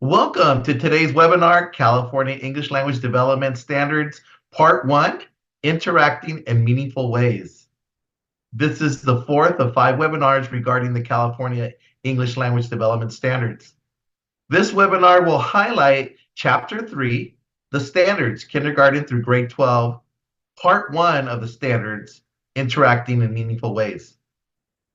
Welcome to today's webinar, California English Language Development Standards, Part 1, Interacting in Meaningful Ways. This is the fourth of 5 webinars regarding the California English Language Development Standards. This webinar will highlight Chapter 3, the Standards, Kindergarten through Grade 12, Part 1 of the Standards, Interacting in Meaningful Ways.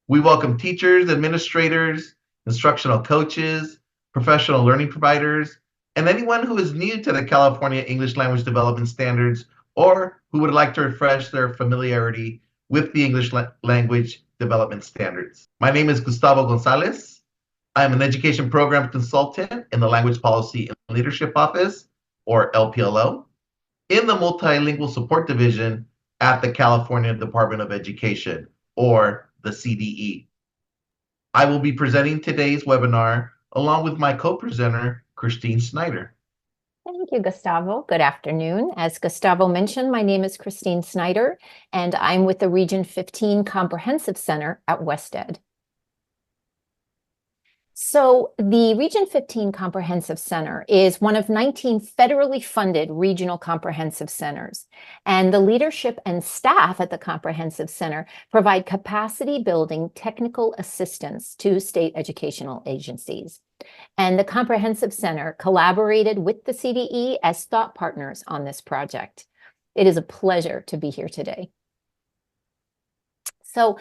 We welcome teachers, administrators, instructional coaches, professional learning providers, and anyone who is new to the California English Language Development Standards or who would like to refresh their familiarity with the English Language Development Standards. My name is Gustavo Gonzalez. I'm an education program consultant in the Language Policy and Leadership Office, or LPLO, in the Multilingual Support Division at the California Department of Education, or the CDE. I will be presenting today's webinar along with my co-presenter, Christine Snyder. Thank you, Gustavo. Good afternoon. As Gustavo mentioned, my name is Christine Snyder, and I'm with the Region 15 Comprehensive Center at WestEd. So the Region 15 Comprehensive Center is one of 19 federally funded regional comprehensive centers, and the leadership and staff at the Comprehensive Center provide capacity building technical assistance to state educational agencies. And the Comprehensive Center collaborated with the CDE as thought partners on this project. It is a pleasure to be here today. So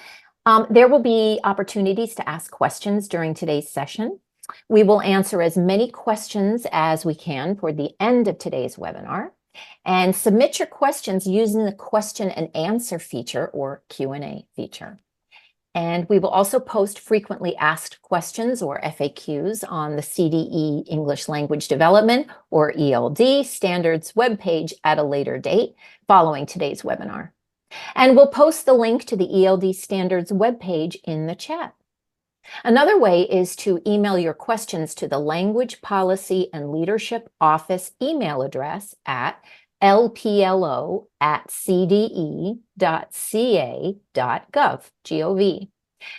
there will be opportunities to ask questions during today's session. We will answer as many questions as we can toward the end of today's webinar, and submit your questions using the question and answer feature or Q&A feature. And we will also post frequently asked questions or FAQs on the CDE English Language Development or ELD standards webpage at a later date following today's webinar. And we'll post the link to the ELD standards webpage in the chat. Another way is to email your questions to the Language Policy and Leadership Office email address at lplo@cde.ca.gov,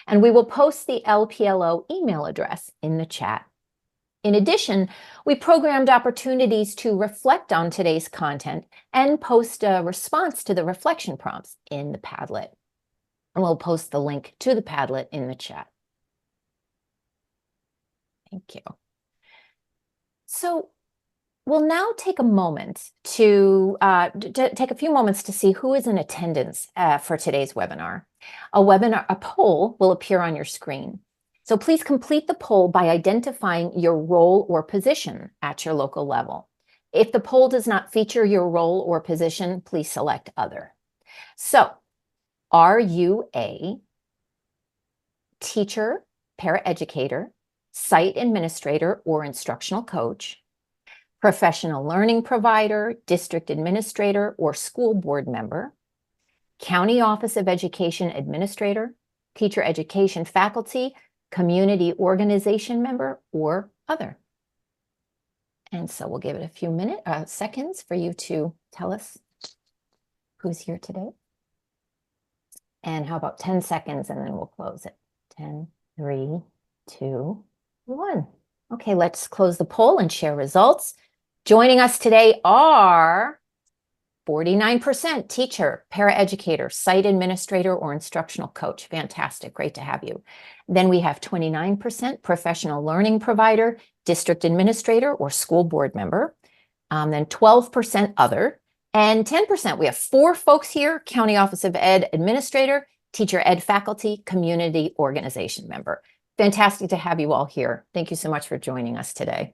and we will post the LPLO email address in the chat. In addition, we programmed opportunities to reflect on today's content and post a response to the reflection prompts in the Padlet. And we'll post the link to the Padlet in the chat. Thank you. So we'll now take a moment to take a few moments to see who is in attendance for today's webinar. A poll will appear on your screen. So please complete the poll by identifying your role or position at your local level. If the poll does not feature your role or position, please select Other. So, are you a teacher, paraeducator, site administrator or instructional coach, professional learning provider, district administrator or school board member, county office of education administrator, teacher education faculty, community organization member, or other? And so we'll give it a few seconds for you to tell us who's here today. And how about 10 seconds, and then we'll close it. 10, 3, 2, 1. Okay, let's close the poll and share results. Joining us today are 49% teacher, paraeducator, site administrator, or instructional coach. Fantastic, great to have you. Then we have 29% professional learning provider, district administrator, or school board member. Then 12% other, and 10%, we have 4 folks here, county office of ed administrator, teacher ed faculty, community organization member. Fantastic to have you all here. Thank you so much for joining us today.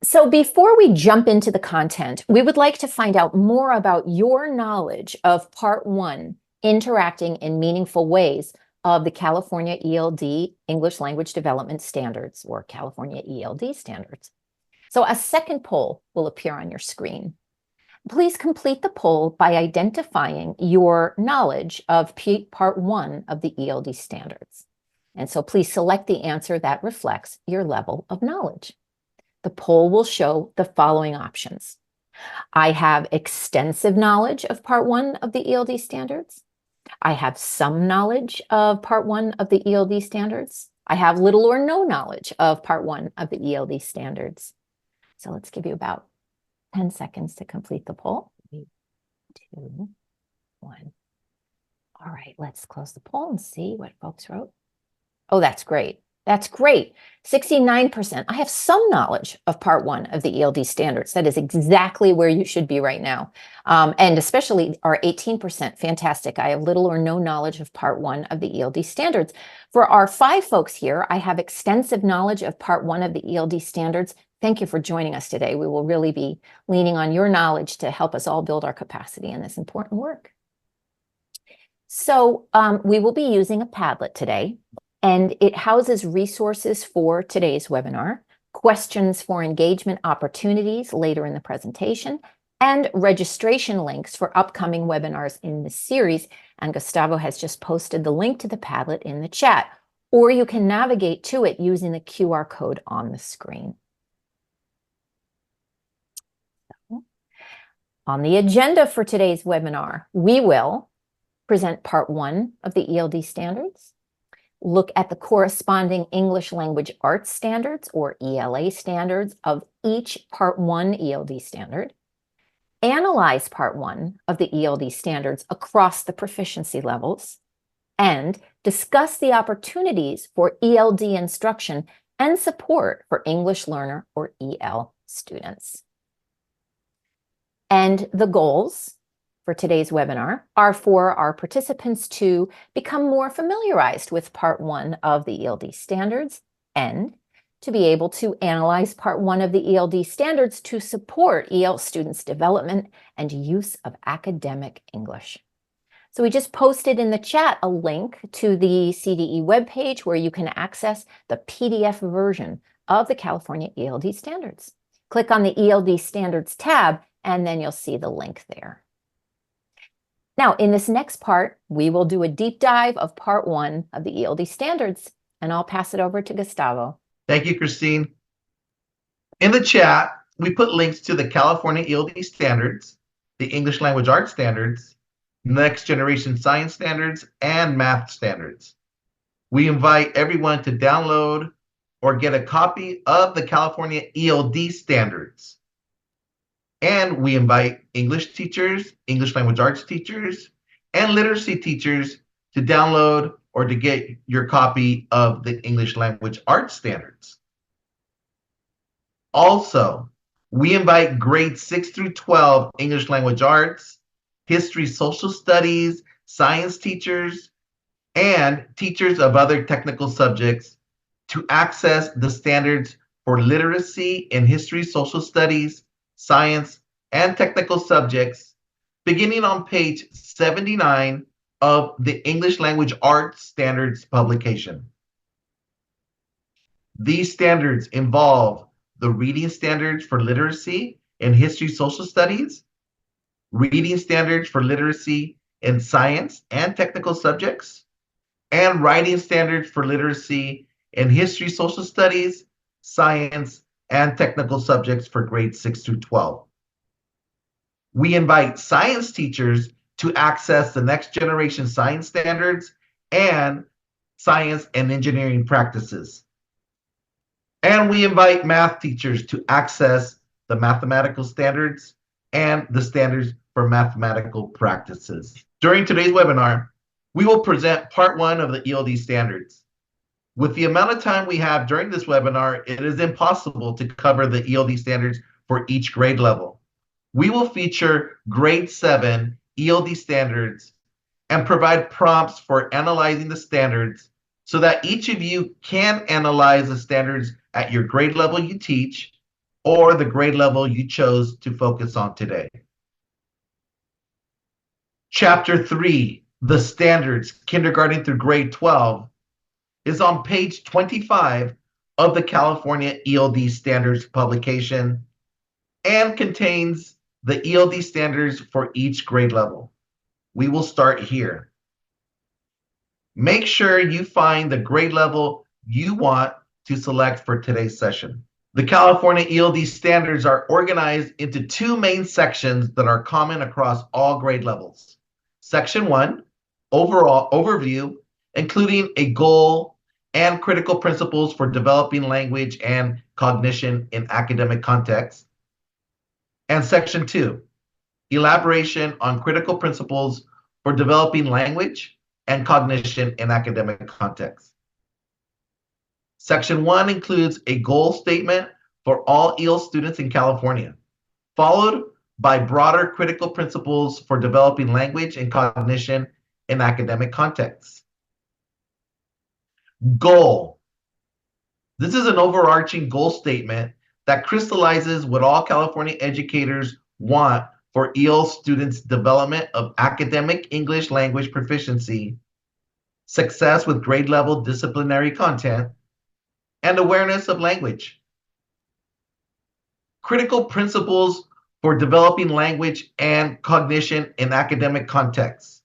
So before we jump into the content, we would like to find out more about your knowledge of Part 1, Interacting in Meaningful Ways, of the California ELD English Language Development Standards, or California ELD Standards. So a second poll will appear on your screen. Please complete the poll by identifying your knowledge of Part 1 of the ELD Standards. And so please select the answer that reflects your level of knowledge. The poll will show the following options. I have extensive knowledge of Part 1 of the ELD standards. I have some knowledge of Part 1 of the ELD standards. I have little or no knowledge of Part 1 of the ELD standards. So let's give you about 10 seconds to complete the poll. 3, 2, 1. All right, let's close the poll and see what folks wrote. Oh, that's great. That's great. 69%. I have some knowledge of Part 1 of the ELD standards. That is exactly where you should be right now. And especially our 18%. Fantastic. I have little or no knowledge of Part 1 of the ELD standards. For our 5 folks here, I have extensive knowledge of Part 1 of the ELD standards. Thank you for joining us today. We will really be leaning on your knowledge to help us all build our capacity in this important work. So we will be using a Padlet today, and it houses resources for today's webinar, questions for engagement opportunities later in the presentation, and registration links for upcoming webinars in this series. And Gustavo has just posted the link to the Padlet in the chat, or you can navigate to it using the QR code on the screen. On the agenda for today's webinar, we will present Part 1 of the ELD standards, look at the corresponding English Language Arts standards, or ELA standards, of each Part 1 ELD standard, analyze Part 1 of the ELD standards across the proficiency levels, and discuss the opportunities for ELD instruction and support for English learner, or EL, students. And the goals for today's webinar are for our participants to become more familiarized with Part 1 of the ELD standards and to be able to analyze Part 1 of the ELD standards to support EL students' development and use of academic English. So we just posted in the chat a link to the CDE webpage where you can access the PDF version of the California ELD standards. Click on the ELD standards tab, and then you'll see the link there. Now, in this next part, we will do a deep dive of Part 1 of the ELD standards, and I'll pass it over to Gustavo. Thank you, Christine. In the chat, we put links to the California ELD standards, the English Language Arts standards, Next Generation Science standards, and Math standards. We invite everyone to download or get a copy of the California ELD standards. And we invite English teachers, English Language Arts teachers, and literacy teachers to download or to get your copy of the English Language Arts standards. Also, we invite grades 6 through 12 English Language Arts, history, social studies, science teachers, and teachers of other technical subjects to access the standards for literacy in history, social studies, science, and technical subjects, beginning on page 79 of the English Language Arts Standards publication. These standards involve the reading standards for literacy in history, social studies, reading standards for literacy in science and technical subjects, and writing standards for literacy in history, social studies, science, and technical subjects for grades 6 through 12. We invite science teachers to access the Next Generation Science standards and science and engineering practices. And we invite math teachers to access the mathematical standards and the standards for mathematical practices. During today's webinar, we will present Part 1 of the ELD standards. With the amount of time we have during this webinar, it is impossible to cover the ELD standards for each grade level. We will feature grade 7 ELD standards and provide prompts for analyzing the standards so that each of you can analyze the standards at your grade level you teach or the grade level you chose to focus on today. Chapter 3, the standards, kindergarten through grade 12, is on page 25 of the California ELD standards publication and contains the ELD standards for each grade level. We will start here. Make sure you find the grade level you want to select for today's session. The California ELD standards are organized into 2 main sections that are common across all grade levels. Section 1, overall overview, including a goal and critical principles for developing language and cognition in academic contexts. And section 2, elaboration on critical principles for developing language and cognition in academic contexts. Section 1 includes a goal statement for all EEL students in California, followed by broader critical principles for developing language and cognition in academic contexts. Goal. This is an overarching goal statement that crystallizes what all California educators want for EEL students' development of academic English language proficiency, success with grade level disciplinary content, and awareness of language. Critical principles for developing language and cognition in academic contexts.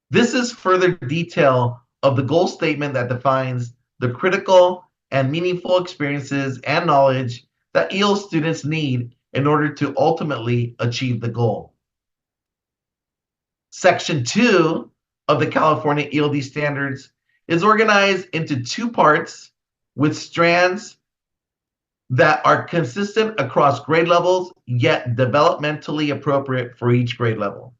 This is further detail of the goal statement that defines the critical and meaningful experiences and knowledge that EEL students need in order to ultimately achieve the goal. Section 2 of the California ELD standards is organized into 2 parts with strands that are consistent across grade levels, yet developmentally appropriate for each grade level.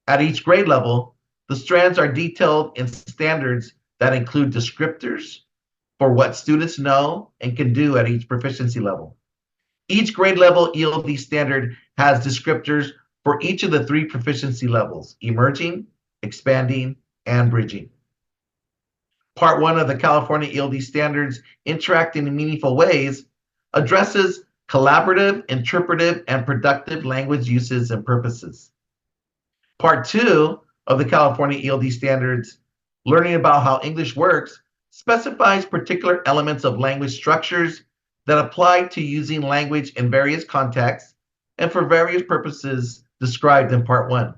At each grade level, the strands are detailed in standards that include descriptors for what students know and can do at each proficiency level. Each grade level ELD standard has descriptors for each of the 3 proficiency levels: emerging, expanding, and bridging. Part 1 of the California ELD standards, interacting in meaningful ways, addresses collaborative, interpretive, and productive language uses and purposes. Part 2 of the California ELD standards, learning about how English works, specifies particular elements of language structures that apply to using language in various contexts and for various purposes described in Part 1.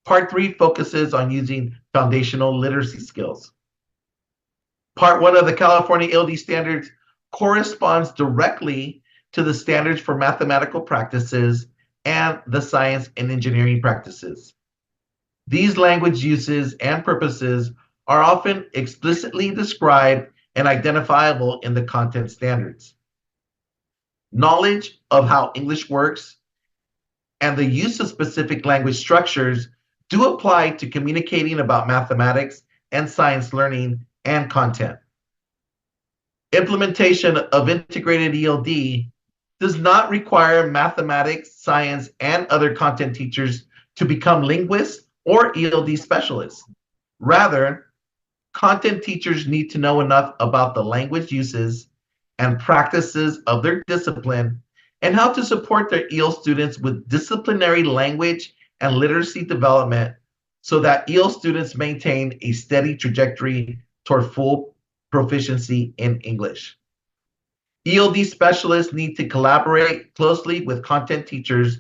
Part 3 focuses on using foundational literacy skills. Part 1 of the California ELD standards corresponds directly to the standards for mathematical practices and the science and engineering practices. These language uses and purposes are often explicitly described and identifiable in the content standards. Knowledge of how English works and the use of specific language structures do apply to communicating about mathematics and science learning and content. Implementation of integrated ELD does not require mathematics, science, and other content teachers to become linguists or ELD specialists. Rather, content teachers need to know enough about the language uses and practices of their discipline and how to support their EEL students with disciplinary language and literacy development so that EEL students maintain a steady trajectory toward full proficiency in English. ELD specialists need to collaborate closely with content teachers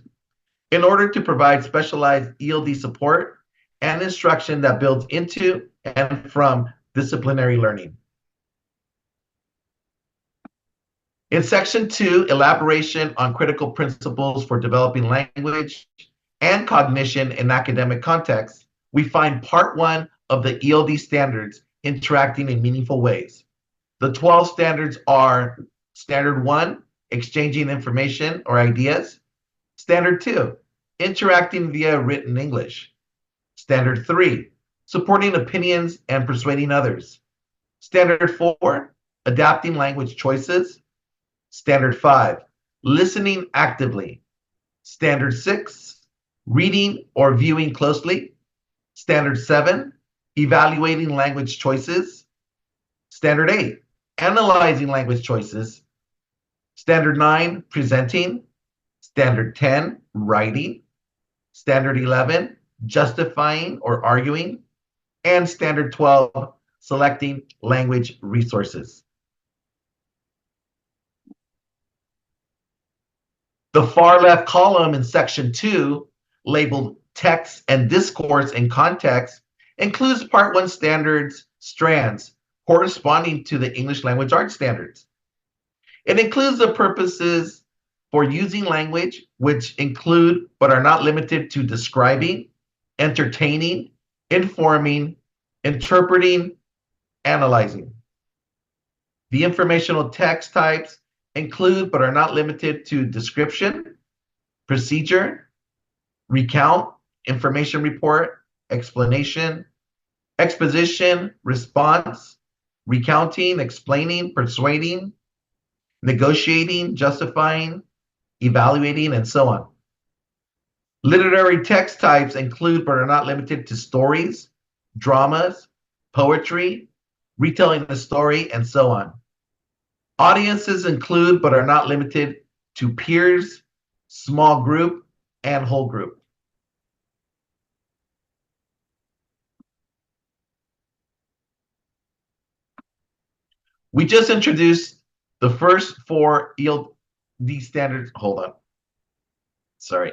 in order to provide specialized ELD support and instruction that builds into and from disciplinary learning. In section 2, elaboration on critical principles for developing language and cognition in academic contexts, we find part 1 of the ELD standards, interacting in meaningful ways. The 12 standards are Standard 1, exchanging information or ideas. Standard 2, interacting via written English. Standard 3, supporting opinions and persuading others. Standard 4, adapting language choices. Standard 5, listening actively. Standard 6, reading or viewing closely. Standard 7, evaluating language choices. Standard 8, analyzing language choices. Standard 9, presenting. Standard 10, writing. Standard 11, justifying or arguing. And Standard 12, selecting language resources. The far left column in section 2, labeled Text and Discourse in Context, includes part 1 standards strands corresponding to the English language arts standards. It includes the purposes for using language, which include but are not limited to describing, entertaining, informing, interpreting, analyzing. The informational text types include but are not limited to description, procedure, recount, information report, explanation, exposition, response, recounting, explaining, persuading, negotiating, justifying, evaluating, and so on. Literary text types include but are not limited to stories, dramas, poetry, retelling the story, and so on. Audiences include but are not limited to peers, small group, and whole group. We just introduced the first four ELD standards. Hold on. Sorry.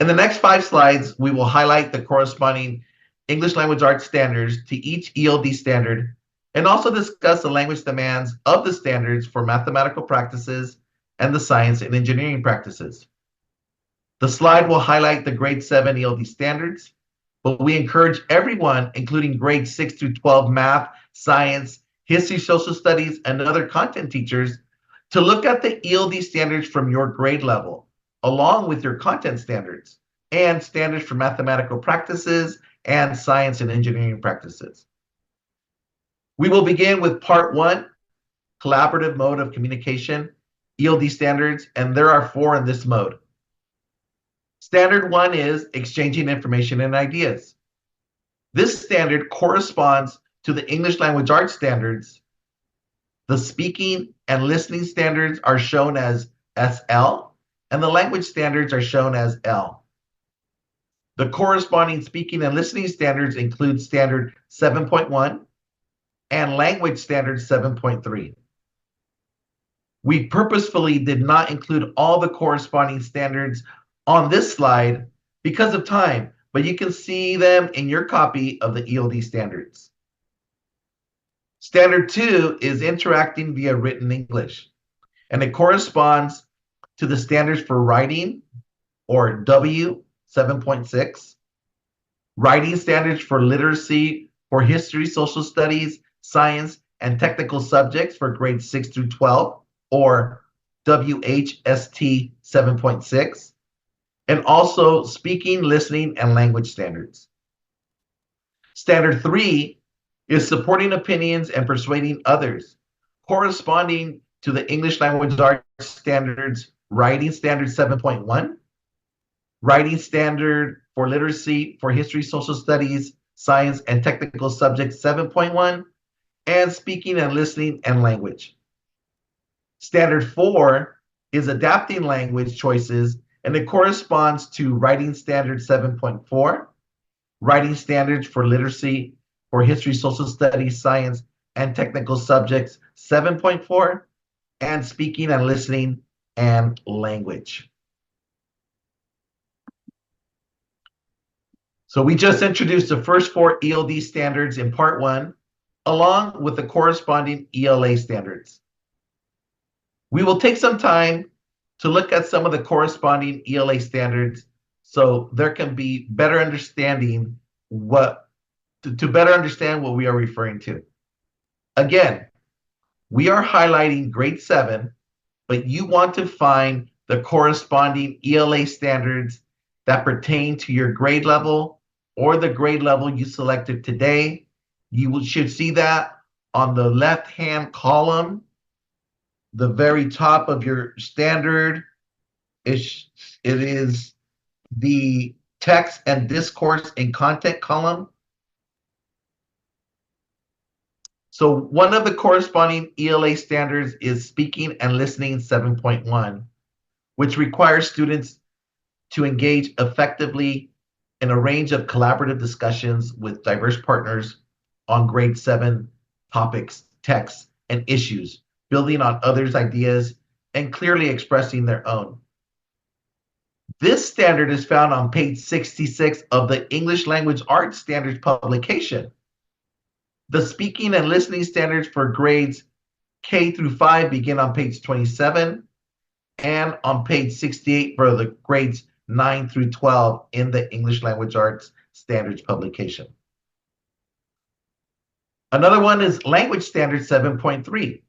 In the next 5 slides, we will highlight the corresponding English language arts standards to each ELD standard and also discuss the language demands of the standards for mathematical practices and the science and engineering practices. The slide will highlight the grade 7 ELD standards, but we encourage everyone, including grade 6 through 12 math, science, history, social studies, and other content teachers, to look at the ELD standards from your grade level, along with your content standards and standards for mathematical practices and science and engineering practices. We will begin with part 1, collaborative mode of communication, ELD standards, and there are 4 in this mode. Standard 1 is exchanging information and ideas. This standard corresponds to the English language arts standards. The speaking and listening standards are shown as SL, and the language standards are shown as L. The corresponding speaking and listening standards include standard 7.1 and language standard 7.3. We purposefully did not include all the corresponding standards on this slide because of time, but you can see them in your copy of the ELD standards. Standard 2 is interacting via written English, and it corresponds to the standards for writing, or W 7.6, writing standards for literacy for history, social studies, science, and technical subjects for grades 6 through 12, or WHST 7.6, and also speaking, listening, and language standards. Standard 3 is supporting opinions and persuading others, corresponding to the English language arts standards, writing standard 7.1, writing standard for literacy for history, social studies, science, and technical subjects 7.1, and speaking and listening and language. Standard 4 is adapting language choices, and it corresponds to writing standard 7.4, writing standards for literacy for history, social studies, science, and technical subjects 7.4, and speaking and listening and language. So we just introduced the first 4 ELD standards in part 1, along with the corresponding ELA standards. We will take some time to look at some of the corresponding ELA standards so there can be better understanding to better understand what we are referring to. Again, we are highlighting grade 7, but you want to find the corresponding ELA standards that pertain to your grade level or the grade level you selected today. You should see that on the left-hand column, the very top of your standard. It is the text and discourse and content column. So one of the corresponding ELA standards is speaking and listening 7.1, which requires students to engage effectively in a range of collaborative discussions with diverse partners on grade 7 topics, texts, and issues, building on others' ideas and clearly expressing their own. This standard is found on page 66 of the English Language Arts Standards publication. The speaking and listening standards for grades K through 5 begin on page 27, and on page 68 for the grades 9 through 12 in the English Language Arts Standards publication. Another one is Language Standard 7.3,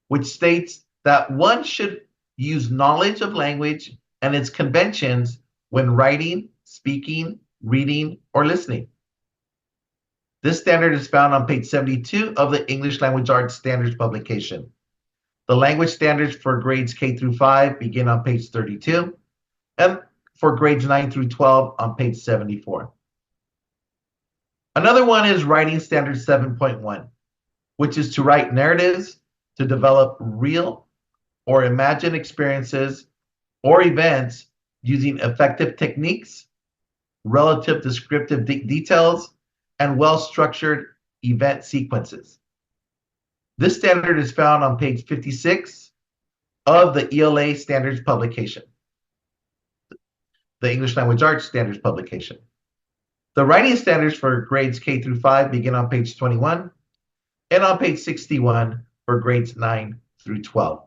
which states that one should use knowledge of language and its conventions when writing, speaking, reading, or listening. This standard is found on page 72 of the English Language Arts Standards publication. The language standards for grades K through 5 begin on page 32, and for grades 9 through 12 on page 74. Another one is Writing Standard 7.1, which is to write narratives to develop real or imagined experiences or events using effective techniques, relative descriptive details, and well-structured event sequences. This standard is found on page 56 of the ELA standards publication, the English Language Arts standards publication. The writing standards for grades K through 5 begin on page 21 and on page 61 for grades 9 through 12.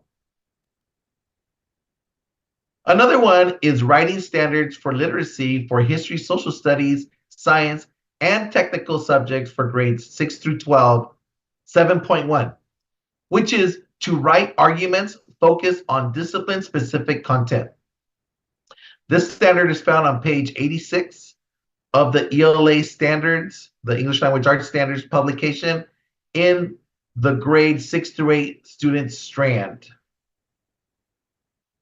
Another one is Writing Standards for Literacy for History, Social Studies, Science, and Technical Subjects for grades 6 through 12, 7.1, which is to write arguments focused on discipline-specific content. This standard is found on page 86 of the ELA standards, the English Language Arts Standards publication, in the grade 6 through 8 student strand.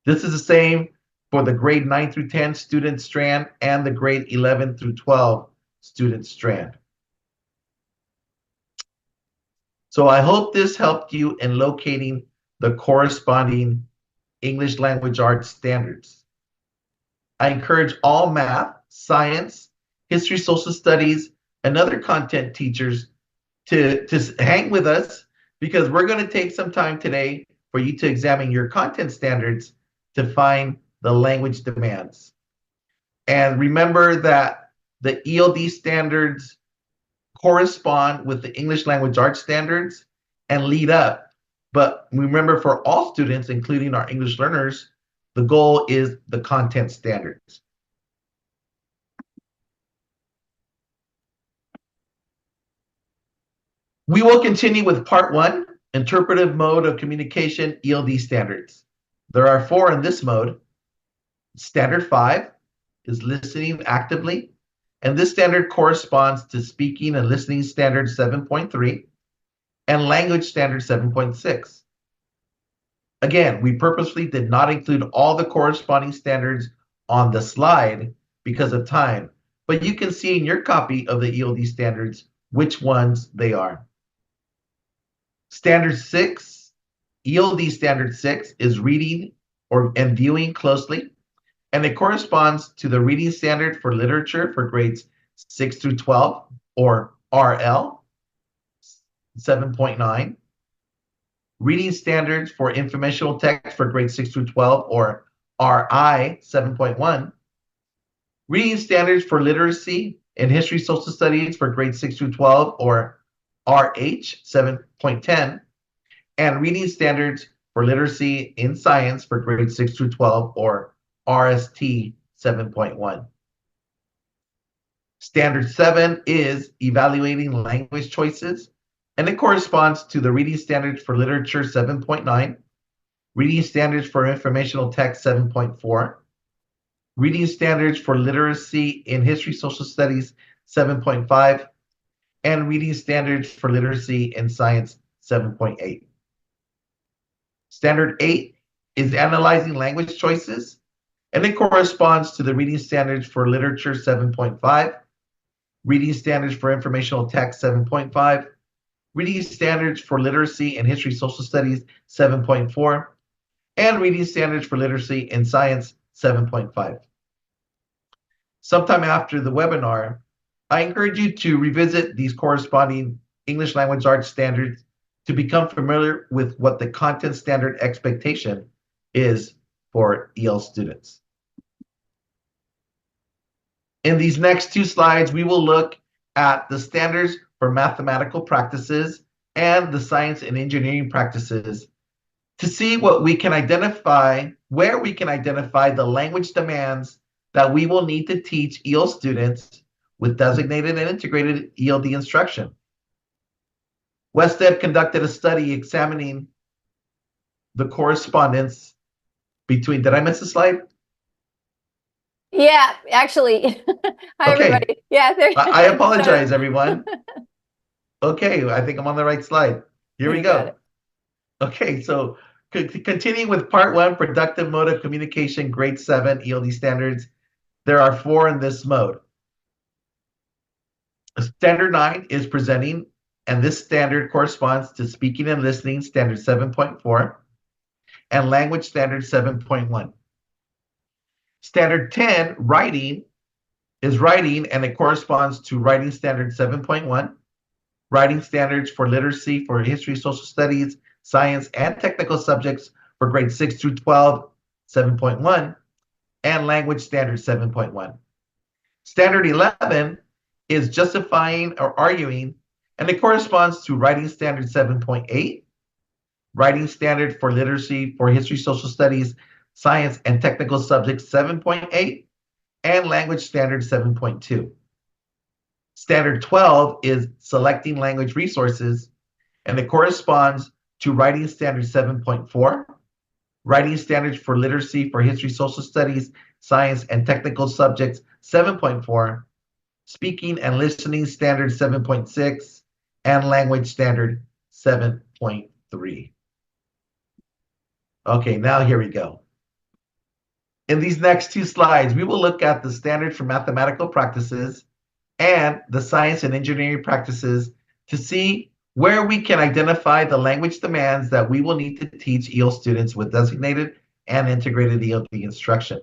This is the same for the grade 9 through 10 student strand and the grade 11 through 12 student strand. So I hope this helped you in locating the corresponding English Language Arts standards. I encourage all math, science, history, social studies, and other content teachers to hang with us, because we're going to take some time today for you to examine your content standards to find the language demands. And remember that the ELD standards correspond with the English Language Arts standards and lead up. But remember, for all students, including our English learners, the goal is the content standards. We will continue with part 1, interpretive mode of communication, ELD standards. There are 4 in this mode. Standard 5 is listening actively, and this standard corresponds to speaking and listening standard 7.3 and language standard 7.6. Again, we purposely did not include all the corresponding standards on the slide because of time, but you can see in your copy of the ELD standards which ones they are. Standard 6, ELD standard 6 is reading and viewing closely, and it corresponds to the reading standard for literature for grades 6 through 12, or RL 7.9. Reading standards for informational text for grades 6 through 12, or RI 7.1. Reading standards for literacy in history, social studies for grades 6 through 12, or RH 7.10. And reading standards for literacy in science for grades 6 through 12, or RST 7.1. Standard 7 is evaluating language choices, and it corresponds to the reading standards for literature 7.9, reading standards for informational text 7.4, reading standards for literacy in history, social studies 7.5, and reading standards for literacy in science 7.8. Standard 8 is analyzing language choices, and it corresponds to the reading standards for literature 7.5, reading standards for informational text 7.5, reading standards for literacy in history, social studies 7.4, and reading standards for literacy in science 7.5. Sometime after the webinar, I encourage you to revisit these corresponding English Language Arts standards to become familiar with what the content standard expectation is for EL students. In these next 2 slides, we will look at the standards for mathematical practices and the science and engineering practices to see what we can identify, where we can identify the language demands that we will need to teach EL students with designated and integrated ELD instruction. WestEd conducted a study examining the correspondence between, did I miss a slide? Yeah, actually. Hi, Okay, everybody. Yeah, there. I apologize, everyone. Okay, I think I'm on the right slide. Here we You got go. it. Okay, so continuing with part one, productive mode of communication, grade 7 ELD standards. There are 4 in this mode. Standard 9 is presenting, and this standard corresponds to speaking and listening, standard 7.4, and language standard 7.1. Standard 10, writing, is writing, and it corresponds to writing standard 7.1, writing standards for literacy, for history, social studies, science, and technical subjects for grades 6 through 12, 7.1, and language standard 7.1. Standard 11 is justifying or arguing, and it corresponds to writing standard 7.8, writing standard for literacy, for history, social studies, science, and technical subjects 7.8, and language standard 7.2. Standard 12 is selecting language resources, and it corresponds to writing standard 7.4, writing standards for literacy, for history, social studies, science, and technical subjects 7.4, speaking and listening standard 7.6, and language standard 7.3. Okay, now here we go. In these next 2 slides, we will look at the standard for mathematical practices and the science and engineering practices to see where we can identify the language demands that we will need to teach EL students with designated and integrated ELD instruction.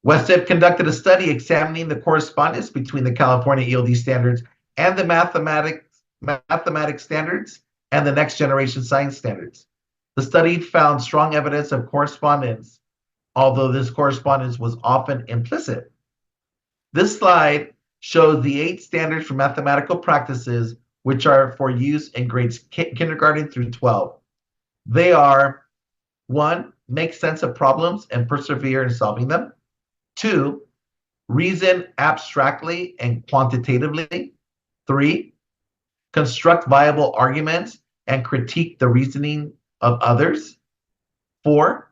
WestEd conducted a study examining the correspondence between the California ELD standards and the mathematics standards and the next generation science standards. The study found strong evidence of correspondence, although this correspondence was often implicit. This slide shows the 8 standards for mathematical practices, which are for use in grades kindergarten through 12. They are: 1, make sense of problems and persevere in solving them. 2, reason abstractly and quantitatively. 3, construct viable arguments and critique the reasoning of others. 4,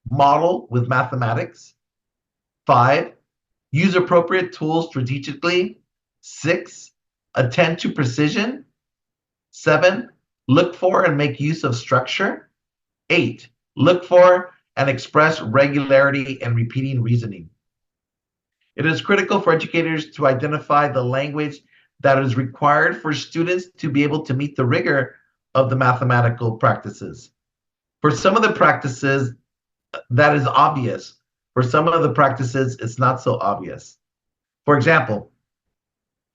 model with mathematics. 5, use appropriate tools strategically. 6, attend to precision. 7, look for and make use of structure. 8, look for and express regularity and repeating reasoning. It is critical for educators to identify the language that is required for students to be able to meet the rigor of the mathematical practices. For some of the practices, that is obvious. For some of the practices, it's not so obvious. For example,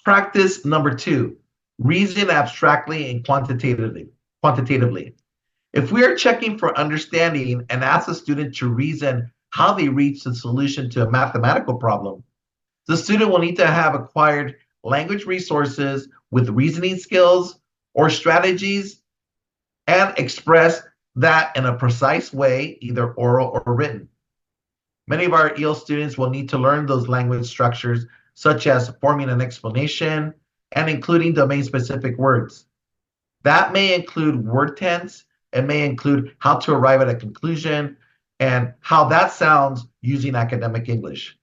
practice number 2, reason abstractly and quantitatively. If we are checking for understanding and ask a student to reason how they reach the solution to a mathematical problem, the student will need to have acquired language resources with reasoning skills or strategies and express that in a precise way, either oral or written. Many of our EL students will need to learn those language structures, such as forming an explanation and including domain-specific words. That may include word tense, it may include how to arrive at a conclusion, and how that sounds using academic English.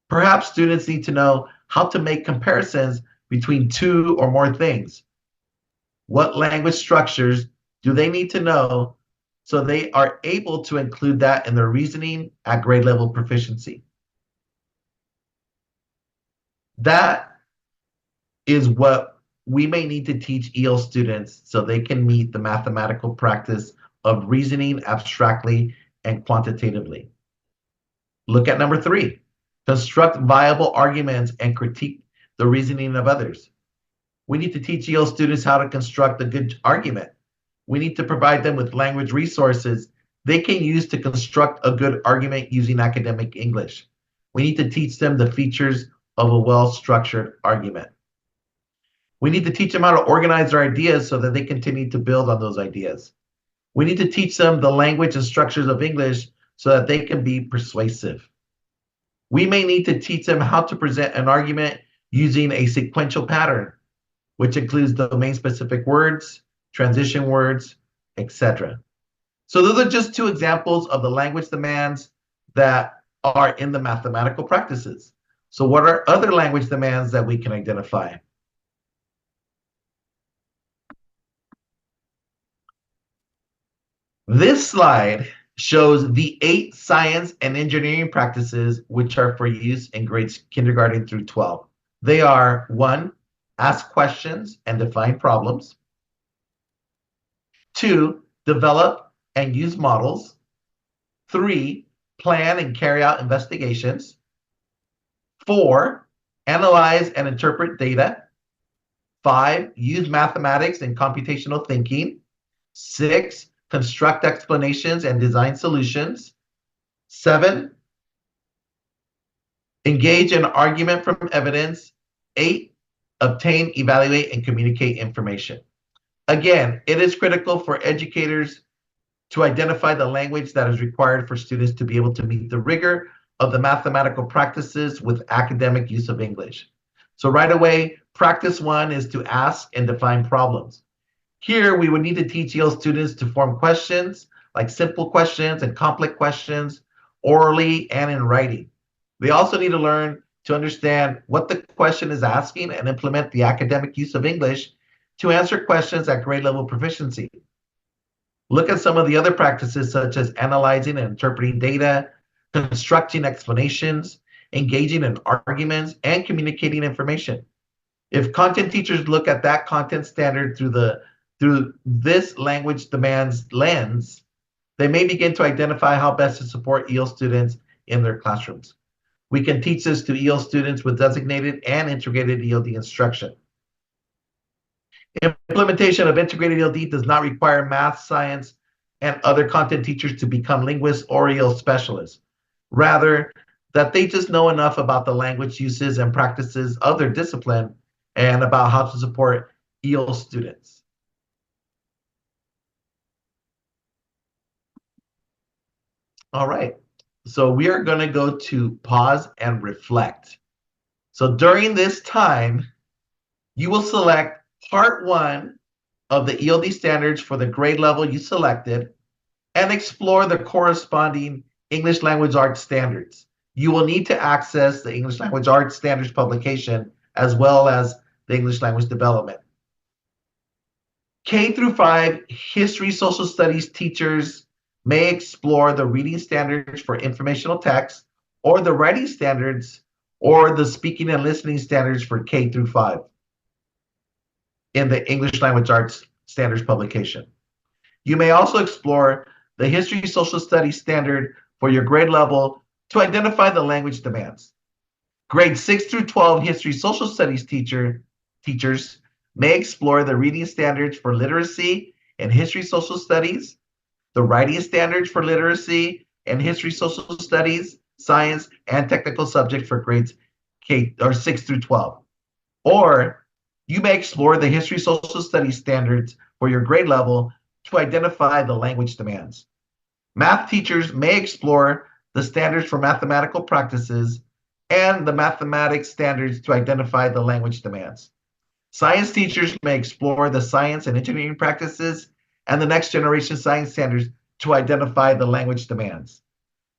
Perhaps students need to know how to make comparisons between 2 or more things. What language structures do they need to know so they are able to include that in their reasoning at grade level proficiency? That is what we may need to teach EL students so they can meet the mathematical practice of reasoning abstractly and quantitatively. Look at number 3. Construct viable arguments and critique the reasoning of others. We need to teach EL students how to construct a good argument. We need to provide them with language resources they can use to construct a good argument using academic English. We need to teach them the features of a well-structured argument. We need to teach them how to organize their ideas so that they continue to build on those ideas. We need to teach them the language and structures of English so that they can be persuasive. We may need to teach them how to present an argument using a sequential pattern, which includes domain-specific words, transition words, etc. So those are just two examples of the language demands that are in the mathematical practices. So what are other language demands that we can identify? This slide shows the 8 science and engineering practices which are for use in grades kindergarten through 12. They are 1, ask questions and define problems. 2, develop and use models. 3, plan and carry out investigations. 4, analyze and interpret data. 5, use mathematics and computational thinking. 6, construct explanations and design solutions. 7, engage in argument from evidence. 8, obtain, evaluate, and communicate information. Again, it is critical for educators to identify the language that is required for students to be able to meet the rigor of the mathematical practices with academic use of English. So right away, practice 1 is to ask and define problems. Here, we would need to teach EL students to form questions, like simple questions and complex questions, orally and in writing. They also need to learn to understand what the question is asking and implement the academic use of English to answer questions at grade level proficiency. Look at some of the other practices such as analyzing and interpreting data, constructing explanations, engaging in arguments, and communicating information. If content teachers look at that content standard through this language demands lens, they may begin to identify how best to support EL students in their classrooms. We can teach this to EL students with designated and integrated ELD instruction. Implementation of integrated ELD does not require math, science, and other content teachers to become linguists or EL specialists. Rather, that they just know enough about the language uses and practices of their discipline and about how to support EL students. All right, so we are going to go to pause and reflect. So during this time, you will select part 1 of the ELD standards for the grade level you selected and explore the corresponding English language arts standards. You will need to access the English language arts standards publication as well as the English language development. K through 5 history social studies teachers may explore the reading standards for informational text or the writing standards or the speaking and listening standards for K through 5 in the English language arts standards publication. You may also explore the history social studies standard for your grade level to identify the language demands. Grade 6 through 12 history social studies teachers may explore the reading standards for literacy and history social studies, the writing standards for literacy and history social studies, science, and technical subjects for grades 6 through 12. Or you may explore the history social studies standards for your grade level to identify the language demands. Math teachers may explore the standards for mathematical practices and the mathematics standards to identify the language demands. Science teachers may explore the science and engineering practices and the next generation science standards to identify the language demands.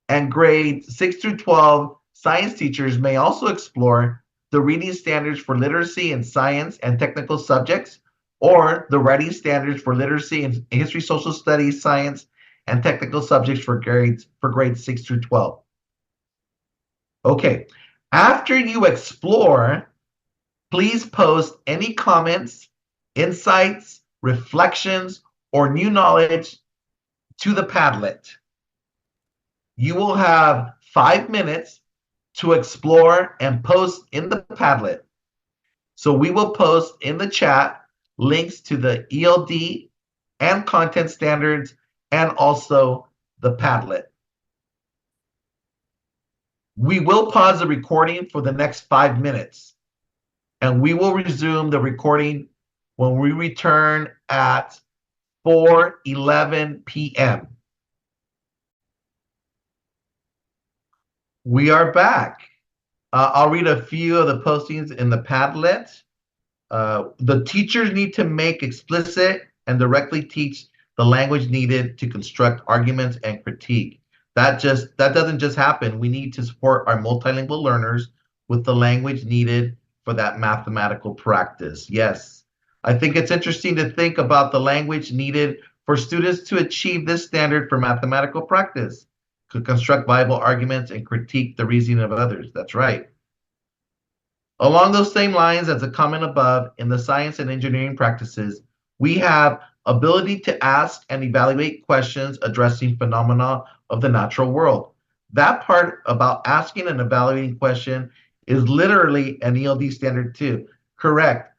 And grades 6 through 12 science teachers may also explore the reading standards for literacy in science and technical subjects, or the writing standards for literacy and history, social studies, science, and technical subjects for grades 6 through 12. Okay, after you explore, please post any comments, insights, reflections, or new knowledge to the Padlet. You will have 5 minutes to explore and post in the Padlet. So we will post in the chat links to the ELD and content standards and also the Padlet. We will pause the recording for the next 5 minutes, and we will resume the recording when we return at 4:11 p.m. We are back. I'll read a few of the postings in the Padlet. The teachers need to make explicit and directly teach the language needed to construct arguments and critique. That doesn't just happen. We need to support our multilingual learners with the language needed for that mathematical practice. Yes. I think it's interesting to think about the language needed for students to achieve this standard for mathematical practice, to construct viable arguments and critique the reasoning of others. That's right. Along those same lines as the comment above, in the science and engineering practices, we have ability to ask and evaluate questions addressing phenomena of the natural world. That part about asking and evaluating question is literally an ELD standard too. Correct.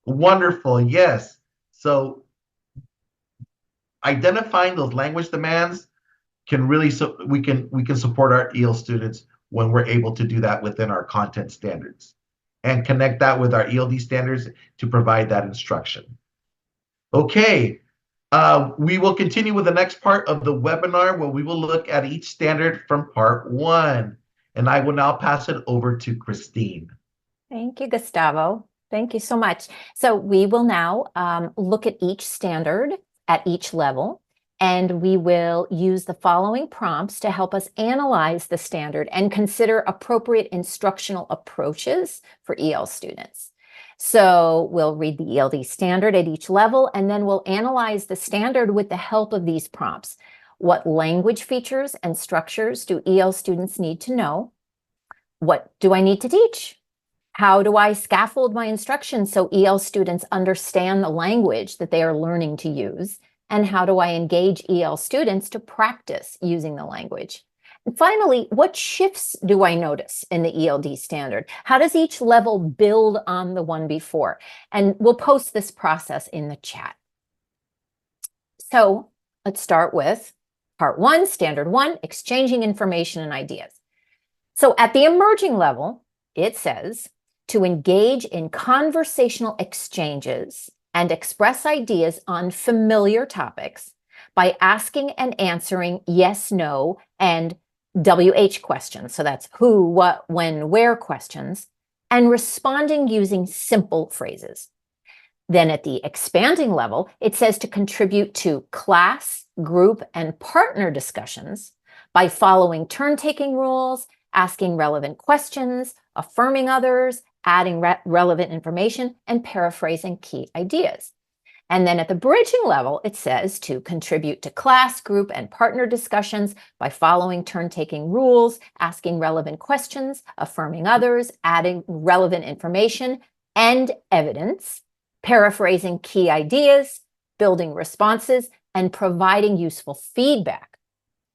Wonderful. Yes. So identifying those language demands can really we can support our EL students when we're able to do that within our content standards and connect that with our ELD standards to provide that instruction. Okay, we will continue with the next part of the webinar where we will look at each standard from part one. And I will now pass it over to Christine. Thank you, Gustavo. Thank you so much. So we will now look at each standard at each level, and we will use the following prompts to help us analyze the standard and consider appropriate instructional approaches for EL students. So we'll read the ELD standard at each level, and then we'll analyze the standard with the help of these prompts. What language features and structures do EL students need to know? What do I need to teach? How do I scaffold my instruction so EL students understand the language that they are learning to use? And how do I engage EL students to practice using the language? And finally, what shifts do I notice in the ELD standard? How does each level build on the one before? And we'll post this process in the chat. So let's start with part one, standard one, exchanging information and ideas. So at the emerging level, it says to engage in conversational exchanges and express ideas on familiar topics by asking and answering yes, no, and WH questions. So that's who, what, when, where questions, and responding using simple phrases. Then at the expanding level, it says to contribute to class, group, and partner discussions by following turn-taking rules, asking relevant questions, affirming others, adding relevant information, and paraphrasing key ideas. And then at the bridging level, it says to contribute to class, group, and partner discussions by following turn-taking rules, asking relevant questions, affirming others, adding relevant information and evidence, paraphrasing key ideas, building responses, and providing useful feedback.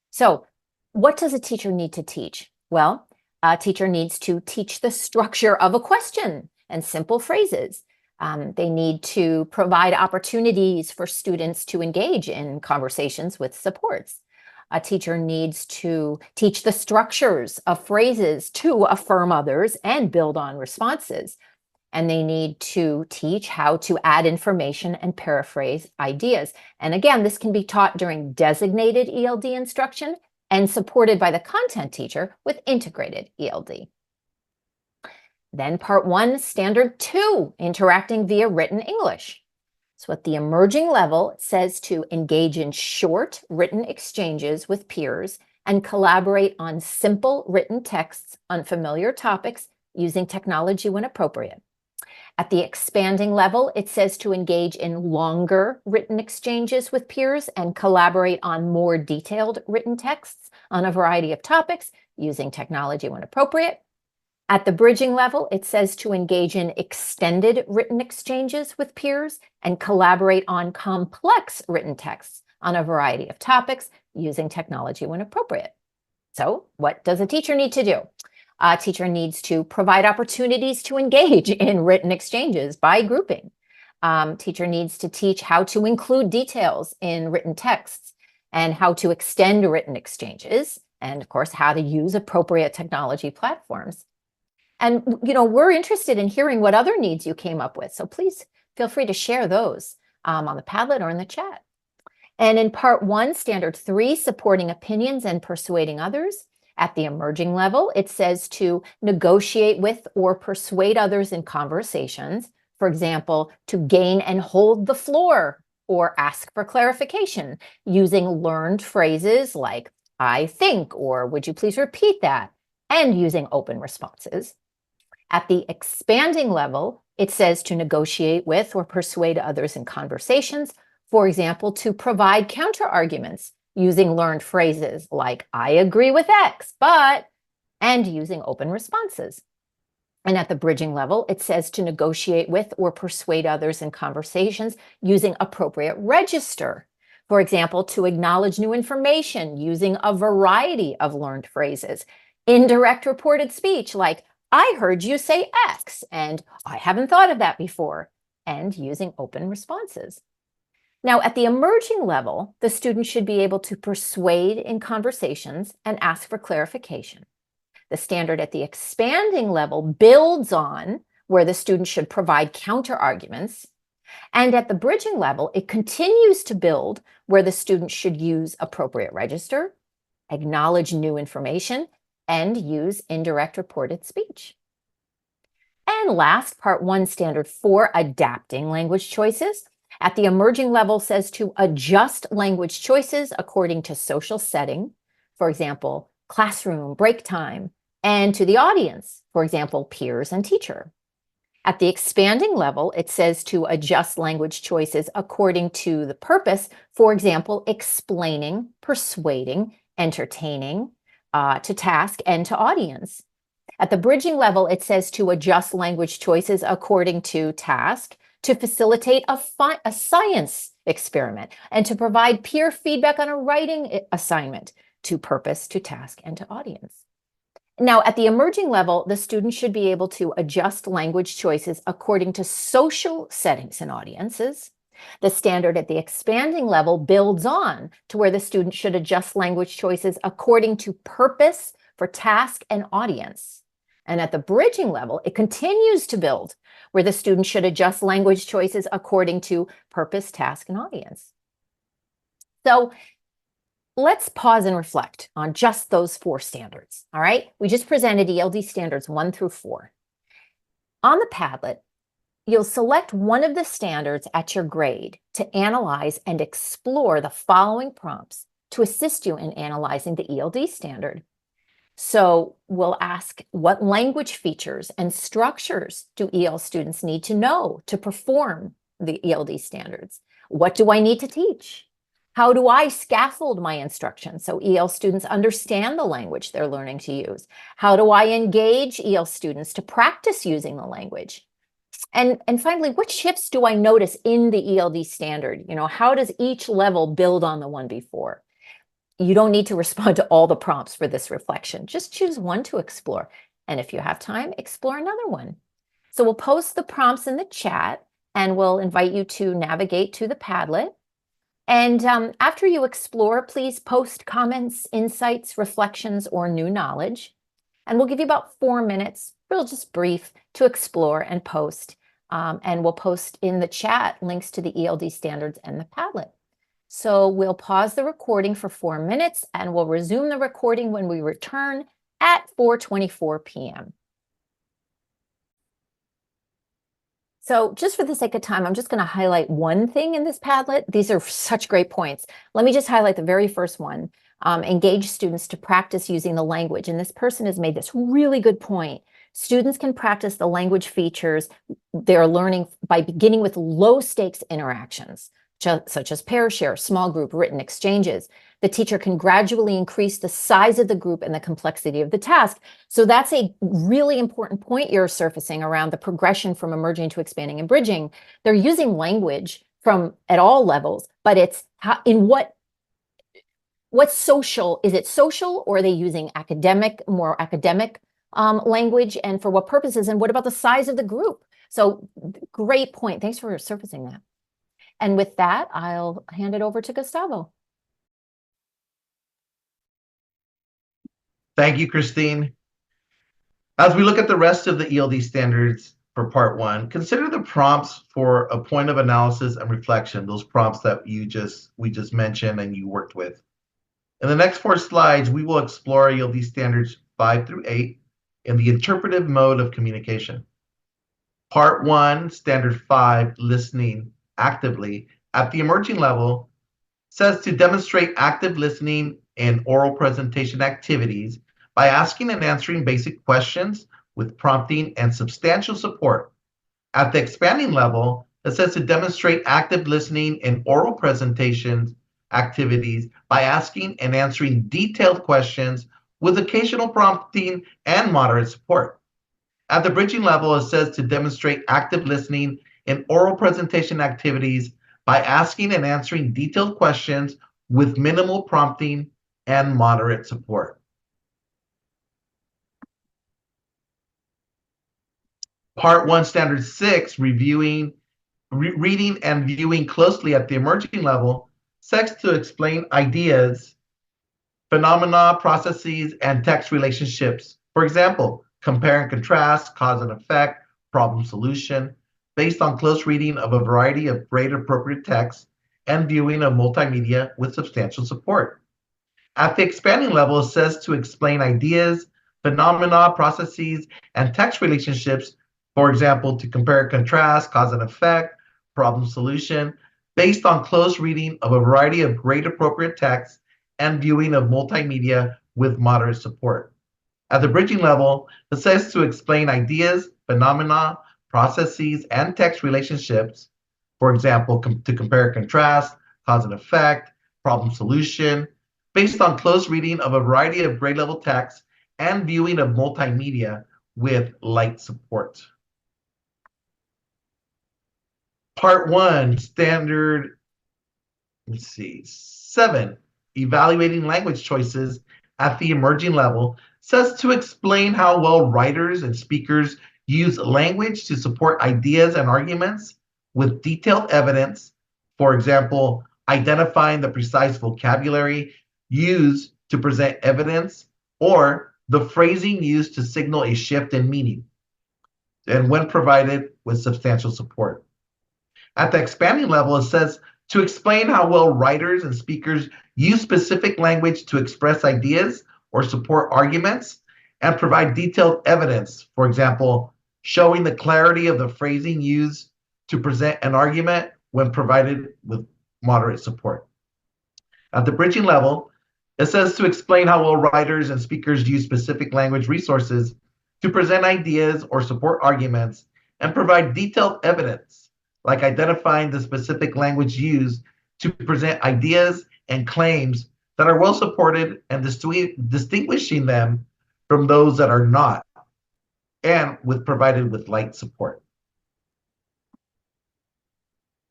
So what does a teacher need to teach? Well, a teacher needs to teach the structure of a question and simple phrases. They need to provide opportunities for students to engage in conversations with supports. A teacher needs to teach the structures of phrases to affirm others and build on responses. And they need to teach how to add information and paraphrase ideas. And again, this can be taught during designated ELD instruction and supported by the content teacher with integrated ELD. Then part one, standard two, interacting via written English. So at the emerging level, it says to engage in short written exchanges with peers and collaborate on simple written texts on familiar topics using technology when appropriate. At the expanding level, it says to engage in longer written exchanges with peers and collaborate on more detailed written texts on a variety of topics using technology when appropriate. At the bridging level, it says to engage in extended written exchanges with peers and collaborate on complex written texts on a variety of topics using technology when appropriate. So what does a teacher need to do? A teacher needs to provide opportunities to engage in written exchanges by grouping. Teacher needs to teach how to include details in written texts and how to extend written exchanges, and of course, how to use appropriate technology platforms. And, we're interested in hearing what other needs you came up with. So please feel free to share those on the Padlet or in the chat. And in part one, standard three, supporting opinions and persuading others. At the emerging level, it says to negotiate with or persuade others in conversations, for example, to gain and hold the floor or ask for clarification using learned phrases like I think, or would you please repeat that, and using open responses. At the expanding level, it says to negotiate with or persuade others in conversations, for example, to provide counter arguments using learned phrases like I agree with X, but, and using open responses. And at the bridging level, it says to negotiate with or persuade others in conversations using appropriate register. For example, to acknowledge new information using a variety of learned phrases. Indirect reported speech like, I heard you say X, and I haven't thought of that before, and using open responses. Now, at the emerging level, the student should be able to persuade in conversations and ask for clarification. The standard at the expanding level builds on where the student should provide counter arguments. And at the bridging level, it continues to build where the student should use appropriate register, acknowledge new information, and use indirect reported speech. And last, part 1, standard 4, adapting language choices. At the emerging level says to adjust language choices according to social setting, for example, classroom, break time, and to the audience, for example, peers and teacher. At the expanding level, it says to adjust language choices according to the purpose, for example, explaining, persuading, entertaining, to task and to audience. At the bridging level, it says to adjust language choices according to task, to facilitate a science experiment, and to provide peer feedback on a writing assignment, to purpose, to task, and to audience. Now, at the emerging level, the student should be able to adjust language choices according to social settings and audiences. The standard at the expanding level builds on to where the student should adjust language choices according to purpose for task and audience. And at the bridging level, it continues to build where the student should adjust language choices according to purpose, task, and audience. So let's pause and reflect on just those 4 standards, all right? We just presented ELD standards 1 through 4. On the Padlet, you'll select one of the standards at your grade to analyze and explore the following prompts to assist you in analyzing the ELD standard. So we'll ask, what language features and structures do EL students need to know to perform the ELD standards? What do I need to teach? How do I scaffold my instruction so EL students understand the language they're learning to use? How do I engage EL students to practice using the language? And finally, what shifts do I notice in the ELD standard? You know, how does each level build on the one before? You don't need to respond to all the prompts for this reflection. Just choose one to explore. And if you have time, explore another one. So we'll post the prompts in the chat and we'll invite you to navigate to the Padlet. And after you explore, please post comments, insights, reflections, or new knowledge. And we'll give you about 4 minutes, real just brief, to explore and post. And we'll post in the chat links to the ELD standards and the Padlet. So we'll pause the recording for 4 minutes and we'll resume the recording when we return at 4:24 p.m. So just for the sake of time, I'm just going to highlight one thing in this Padlet. These are such great points. Let me just highlight the very first one. Engage students to practice using the language. And this person has made this really good point. Students can practice the language features they're learning by beginning with low stakes interactions, such as pair share, small group, written exchanges. The teacher can gradually increase the size of the group and the complexity of the task. So that's a really important point you're surfacing around the progression from emerging to expanding and bridging. They're using language from at all levels, but it's how, in what's social? Is it social, or are they using more academic language, and for what purposes? And what about the size of the group? So great point. Thanks for surfacing that. And with that, I'll hand it over to Gustavo. Thank you, Christine. As we look at the rest of the ELD standards for part 1, consider the prompts for a point of analysis and reflection, those prompts that we just mentioned and you worked with. In the next 4 slides, we will explore ELD standards 5 through 8 in the interpretive mode of communication. Part 1, standard 5, listening actively at the emerging level, says to demonstrate active listening in oral presentation activities by asking and answering basic questions with prompting and substantial support. At the expanding level, it says to demonstrate active listening in oral presentations activities by asking and answering detailed questions with occasional prompting and moderate support. At the bridging level, it says to demonstrate active listening in oral presentation activities by asking and answering detailed questions with minimal prompting and moderate support. Part 1, Standard 6, reading and viewing closely at the emerging level, seeks to explain ideas, phenomena, processes, and text relationships. For example, compare and contrast, cause and effect, problem solution, based on close reading of a variety of grade appropriate texts and viewing of multimedia with substantial support. At the expanding level, it says to explain ideas, phenomena, processes, and text relationships. For example, to compare and contrast, cause and effect, problem solution, based on close reading of a variety of grade appropriate texts and viewing of multimedia with moderate support. At the bridging level, it says to explain ideas, phenomena, processes, and text relationships. For example, to compare and contrast, cause and effect, problem solution, based on close reading of a variety of grade level texts and viewing of multimedia with light support. Part 1, standard, 7, evaluating language choices at the emerging level, says to explain how well writers and speakers use language to support ideas and arguments with detailed evidence. For example, identifying the precise vocabulary used to present evidence or the phrasing used to signal a shift in meaning, and when provided with substantial support. At the expanding level, it says to explain how well writers and speakers use specific language to express ideas or support arguments and provide detailed evidence. For example, showing the clarity of the phrasing used to present an argument when provided with moderate support. At the bridging level, it says to explain how well writers and speakers use specific language resources to present ideas or support arguments and provide detailed evidence, like identifying the specific language used to present ideas and claims that are well supported and distinguishing them from those that are not, and provided with light support.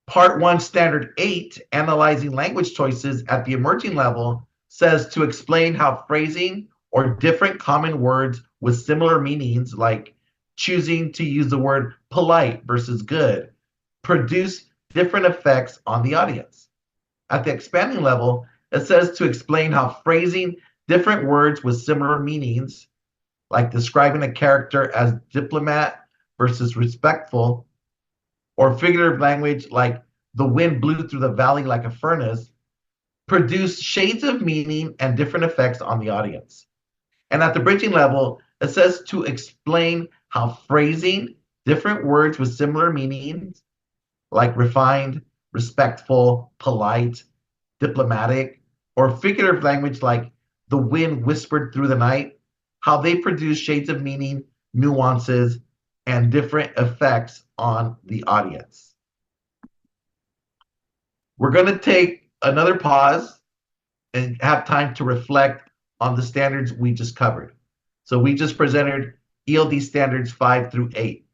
Part 1, Standard 8, analyzing language choices at the emerging level, says to explain how phrasing or different common words with similar meanings, like choosing to use the word polite versus good, produce different effects on the audience. At the expanding level, it says to explain how phrasing different words with similar meanings, like describing a character as diplomat versus respectful, or figurative language like the wind blew through the valley like a furnace, produce shades of meaning and different effects on the audience. And at the bridging level, it says to explain how phrasing different words with similar meanings, like refined, respectful, polite, diplomatic, or figurative language like the wind whispered through the night, how they produce shades of meaning, nuances, and different effects on the audience. We're going to take another pause and have time to reflect on the standards we just covered. So we just presented ELD standards 5 through 8.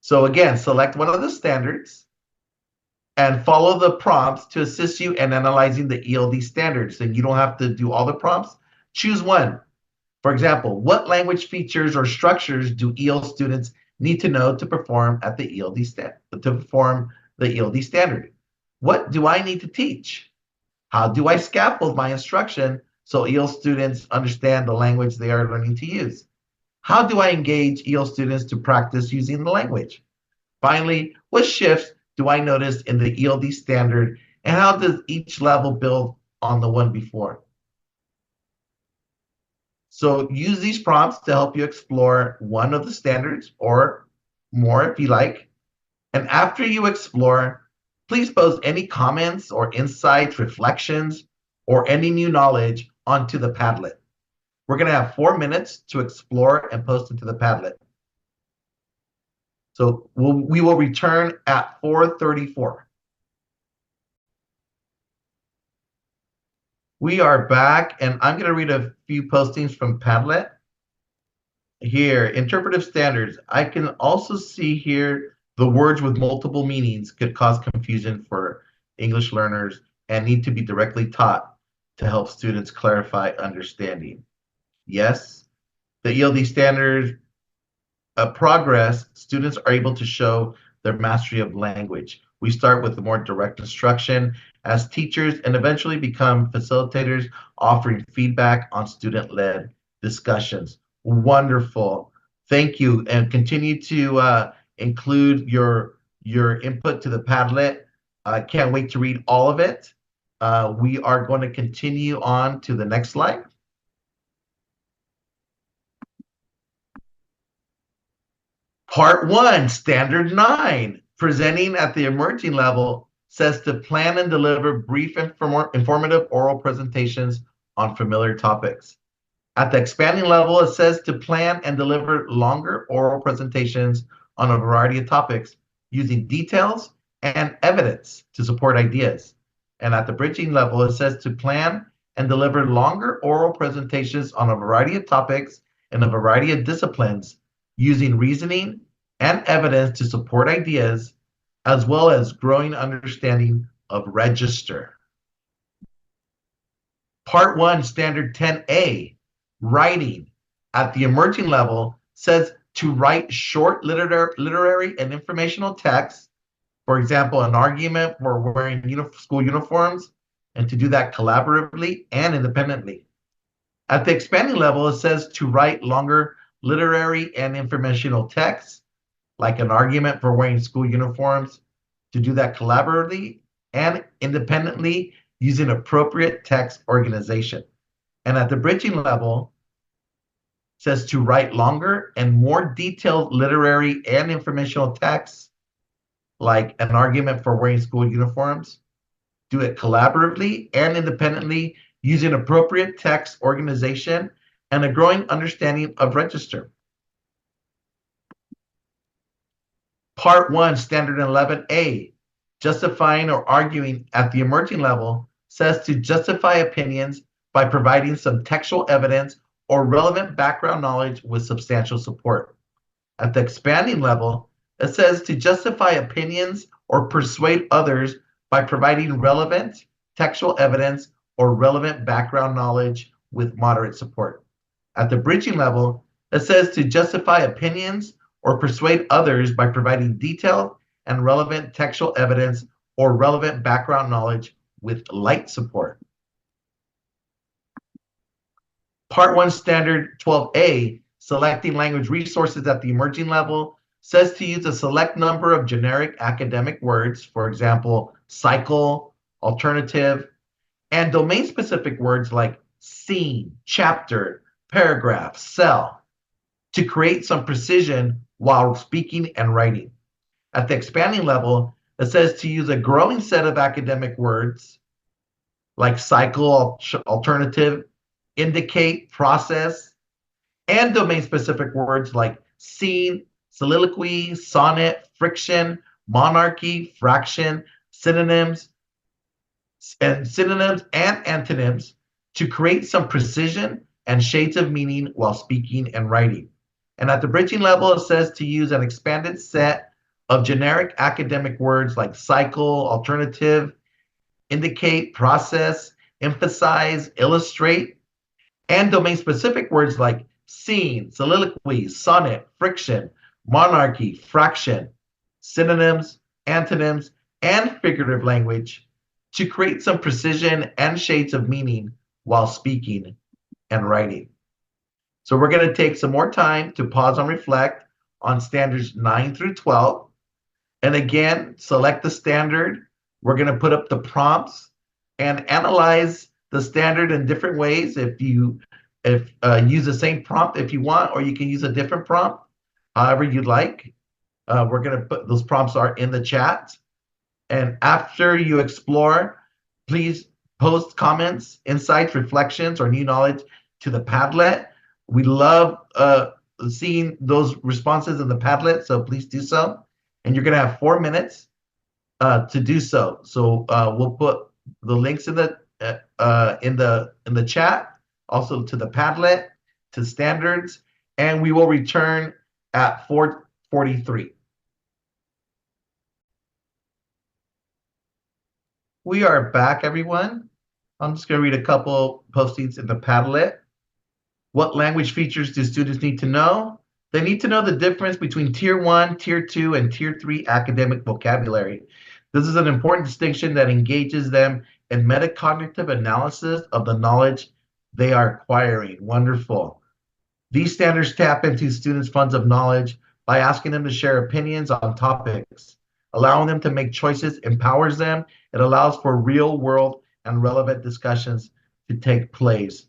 So again, select one of the standards and follow the prompts to assist you in analyzing the ELD standards. And you don't have to do all the prompts. Choose one. For example, what language features or structures do EL students need to know to perform at the ELD standard? What do I need to teach? How do I scaffold my instruction so EL students understand the language they are learning to use? How do I engage EL students to practice using the language? Finally, what shifts do I notice in the ELD standard, and how does each level build on the one before? So use these prompts to help you explore one of the standards or more if you like. And after you explore, please post any comments or insights, reflections, or any new knowledge onto the Padlet. We're going to have 4 minutes to explore and post into the Padlet. So we will return at 4:34. We are back, and I'm going to read a few postings from Padlet. Here, interpretive standards. I can also see here the words with multiple meanings could cause confusion for English learners and need to be directly taught to help students clarify understanding. Yes, the ELD standards progress, students are able to show their mastery of language. We start with the more direct instruction as teachers and eventually become facilitators offering feedback on student-led discussions. Wonderful. Thank you. And continue to include your input to the Padlet. I can't wait to read all of it. We are going to continue on to the next slide. Part 1, Standard 9, presenting at the emerging level, says to plan and deliver brief, informative oral presentations on familiar topics. At the expanding level, it says to plan and deliver longer oral presentations on a variety of topics using details and evidence to support ideas. And at the bridging level, it says to plan and deliver longer oral presentations on a variety of topics in a variety of disciplines using reasoning and evidence to support ideas, as well as growing understanding of register. Part 1, Standard 10A, writing at the emerging level, says to write short literary and informational texts, for example, an argument for wearing school uniforms, and to do that collaboratively and independently. At the expanding level, it says to write longer literary and informational texts, like an argument for wearing school uniforms, to do that collaboratively and independently using appropriate text organization. And at the bridging level, it says to write longer and more detailed literary and informational texts, like an argument for wearing school uniforms, do it collaboratively and independently using appropriate text organization and a growing understanding of register. Part 1, Standard 11A, justifying or arguing at the emerging level, says to justify opinions by providing some textual evidence or relevant background knowledge with substantial support. At the expanding level, it says to justify opinions or persuade others by providing relevant textual evidence or relevant background knowledge with moderate support. At the bridging level, it says to justify opinions or persuade others by providing detailed and relevant textual evidence or relevant background knowledge with light support. Part 1, Standard 12A, selecting language resources at the emerging level, says to use a select number of generic academic words, for example, cycle, alternative, and domain-specific words like scene, chapter, paragraph, cell, to create some precision while speaking and writing. At the expanding level, it says to use a growing set of academic words like cycle, alternative, indicate, process, and domain-specific words like scene, soliloquy, sonnet, friction, monarchy, fraction, synonyms and antonyms to create some precision and shades of meaning while speaking and writing. And at the bridging level, it says to use an expanded set of generic academic words like cycle, alternative, indicate, process, emphasize, illustrate, and domain-specific words like scene, soliloquy, sonnet, friction, monarchy, fraction, synonyms, antonyms, and figurative language to create some precision and shades of meaning while speaking and writing. So we're going to take some more time to pause and reflect on standards 9 through 12. And again, select the standard. We're going to put up the prompts and analyze the standard in different ways. If you If use the same prompt if you want, or you can use a different prompt, however you'd like. We're going to put those prompts are in the chat. And after you explore, please post comments, insights, reflections, or new knowledge to the Padlet. We love seeing those responses in the Padlet, so please do so. And you're going to have 4 minutes to do so. So we'll put the links in the chat, also to the Padlet, to standards, and we will return at 4:43. We are back, everyone. I'm just going to read a couple postings in the Padlet. What language features do students need to know? They need to know the difference between Tier 1, Tier 2, and Tier 3 academic vocabulary. This is an important distinction that engages them in metacognitive analysis of the knowledge they are acquiring. Wonderful. These standards tap into students' funds of knowledge by asking them to share opinions on topics. Allowing them to make choices empowers them. It allows for real-world and relevant discussions to take place.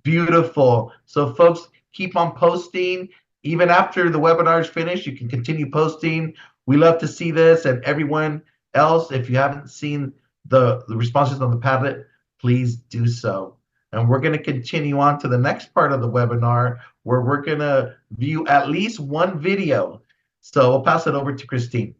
Beautiful. So folks, keep on posting. Even after the webinar is finished, you can continue posting. We love to see this, and everyone else, if you haven't seen the responses on the Padlet, please do so. And we're going to continue on to the next part of the webinar, where we're going to view at least one video. So we'll pass it over to Christine.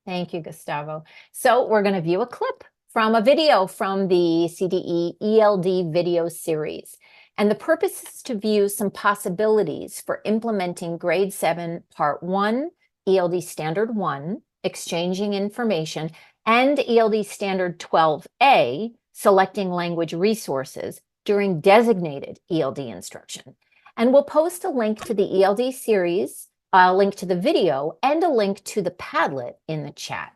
Thank you, Gustavo. So we're going to view a clip from a video from the CDE ELD video series. And the purpose is to view some possibilities for implementing Grade 7 Part 1, ELD Standard 1, Exchanging Information, and ELD Standard 12A, Selecting Language Resources, during designated ELD instruction. And we'll post a link to the ELD series, a link to the video, and a link to the Padlet in the chat.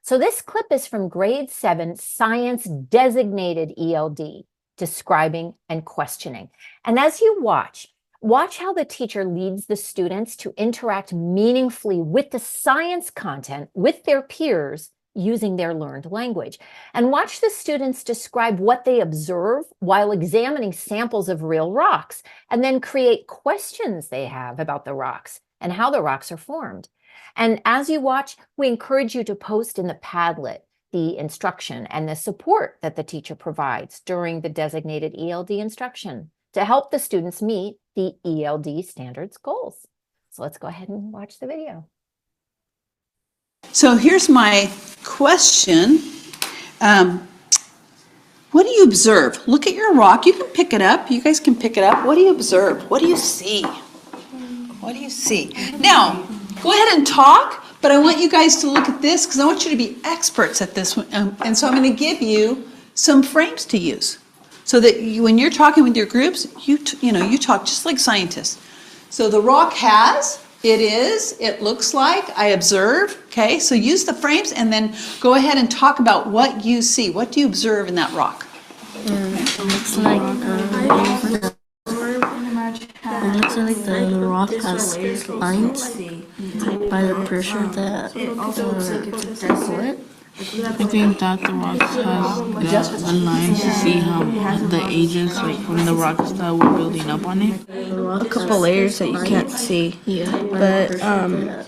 So this clip is from Grade 7 Science Designated ELD, Describing and Questioning. And as you watch how the teacher leads the students to interact meaningfully with the science content with their peers using their learned language. And watch the students describe what they observe while examining samples of real rocks, and then create questions they have about the rocks and how the rocks are formed. And as you watch, we encourage you to post in the Padlet the instruction and the support that the teacher provides during the designated ELD instruction to help the students meet the ELD standards goals. So let's go ahead and watch the video. So here's my question. What do you observe? Look at your rock. You can pick it up. You guys can pick it up. What do you observe? What do you see? What do you see? Now, go ahead and talk, but I want you guys to look at this because I want you to be experts at this one. And so I'm going to give you some frames to use so that when you're talking with your groups, you talk just like scientists. So the rock has, it looks like, I observe, okay? So use the frames and then go ahead and talk about what you see. What do you observe in that rock? It looks like the rock has lines by the pressure that support it. I think that the rock has the lines to see how the ages, like from the rocks that were building up on it. A couple layers that you can't see. Yeah. But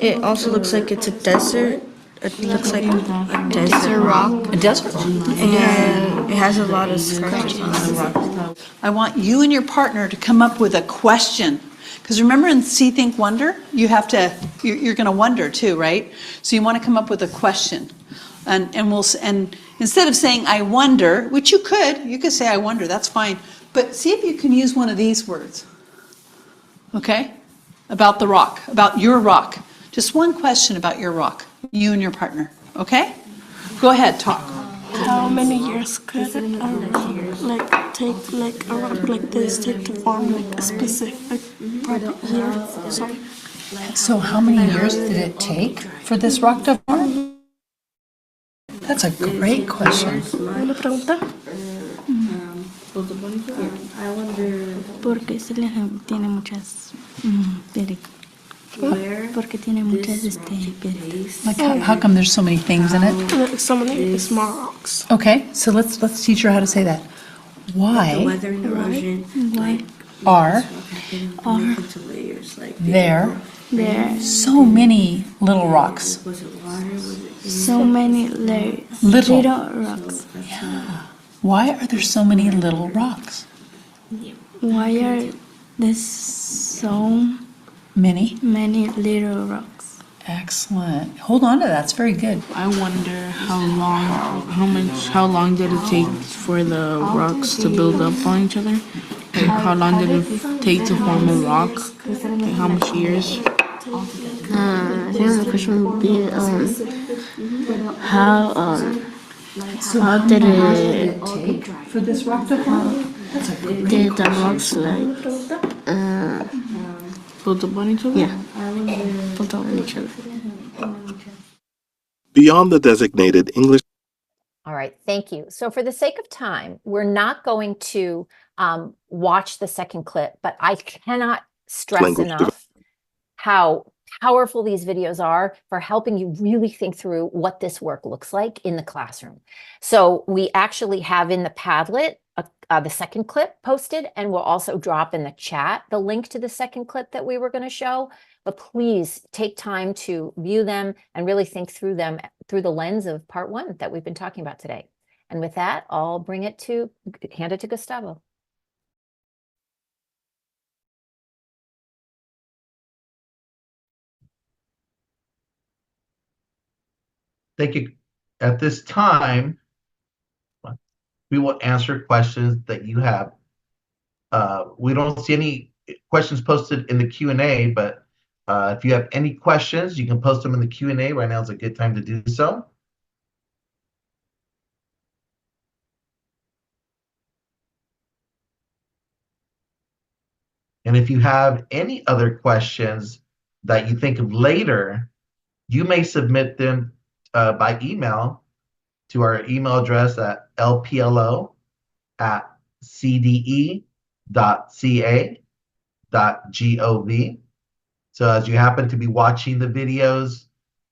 it also looks like it's a desert. It looks like a desert rock. A desert rock. And it has a lot of scratches on the rock. I want you and your partner to come up with a question. Because remember in See, Think, Wonder, you're going to wonder too, right? So you want to come up with a question. And instead of saying I wonder, which you could say I wonder, that's fine. But see if you can use one of these words. Okay? About the rock, about your rock. Just one question about your rock, you and your partner. Okay? Go ahead, talk. How many years could a rock take a rock like this take to form like a specific part here? So how many years did it take for this rock to form? That's a great question. Una pregunta. Porque tiene muchas porque tiene muchas piedras. Like how come there's so many things in it? So many small rocks. Okay, so let's teach her how to say that. Why? Why? are there There so many little rocks. so many Little. rocks. Why are there so many little rocks? Why are there so Many. many little rocks? Excellent. Hold on to that. That's very good. I wonder how long did it take for the rocks to build up on each other? Like how long did it take to form a rock? Like how much years? I think the question would be how did it For this rock to form? did the rocks like Build up on each other? yeah build up on each other? Beyond the designated English All right, thank you. So for the sake of time, we're not going to watch the second clip, but I cannot stress Language enough how powerful these videos are for helping you really think through what this work looks like in the classroom. So we actually have in the Padlet the second clip posted, and we'll also drop in the chat the link to the second clip that we were going to show. But please take time to view them and really think through them through the lens of part one that we've been talking about today. And with that, I'll hand it to Gustavo. Thank you. At this time, we will answer questions that you have. We don't see any questions posted in the Q&A, but if you have any questions, you can post them in the Q&A. Right now is a good time to do so. And if you have any other questions that you think of later, you may submit them by email to our email address at lplo@cde.ca.gov. So as you happen to be watching the videos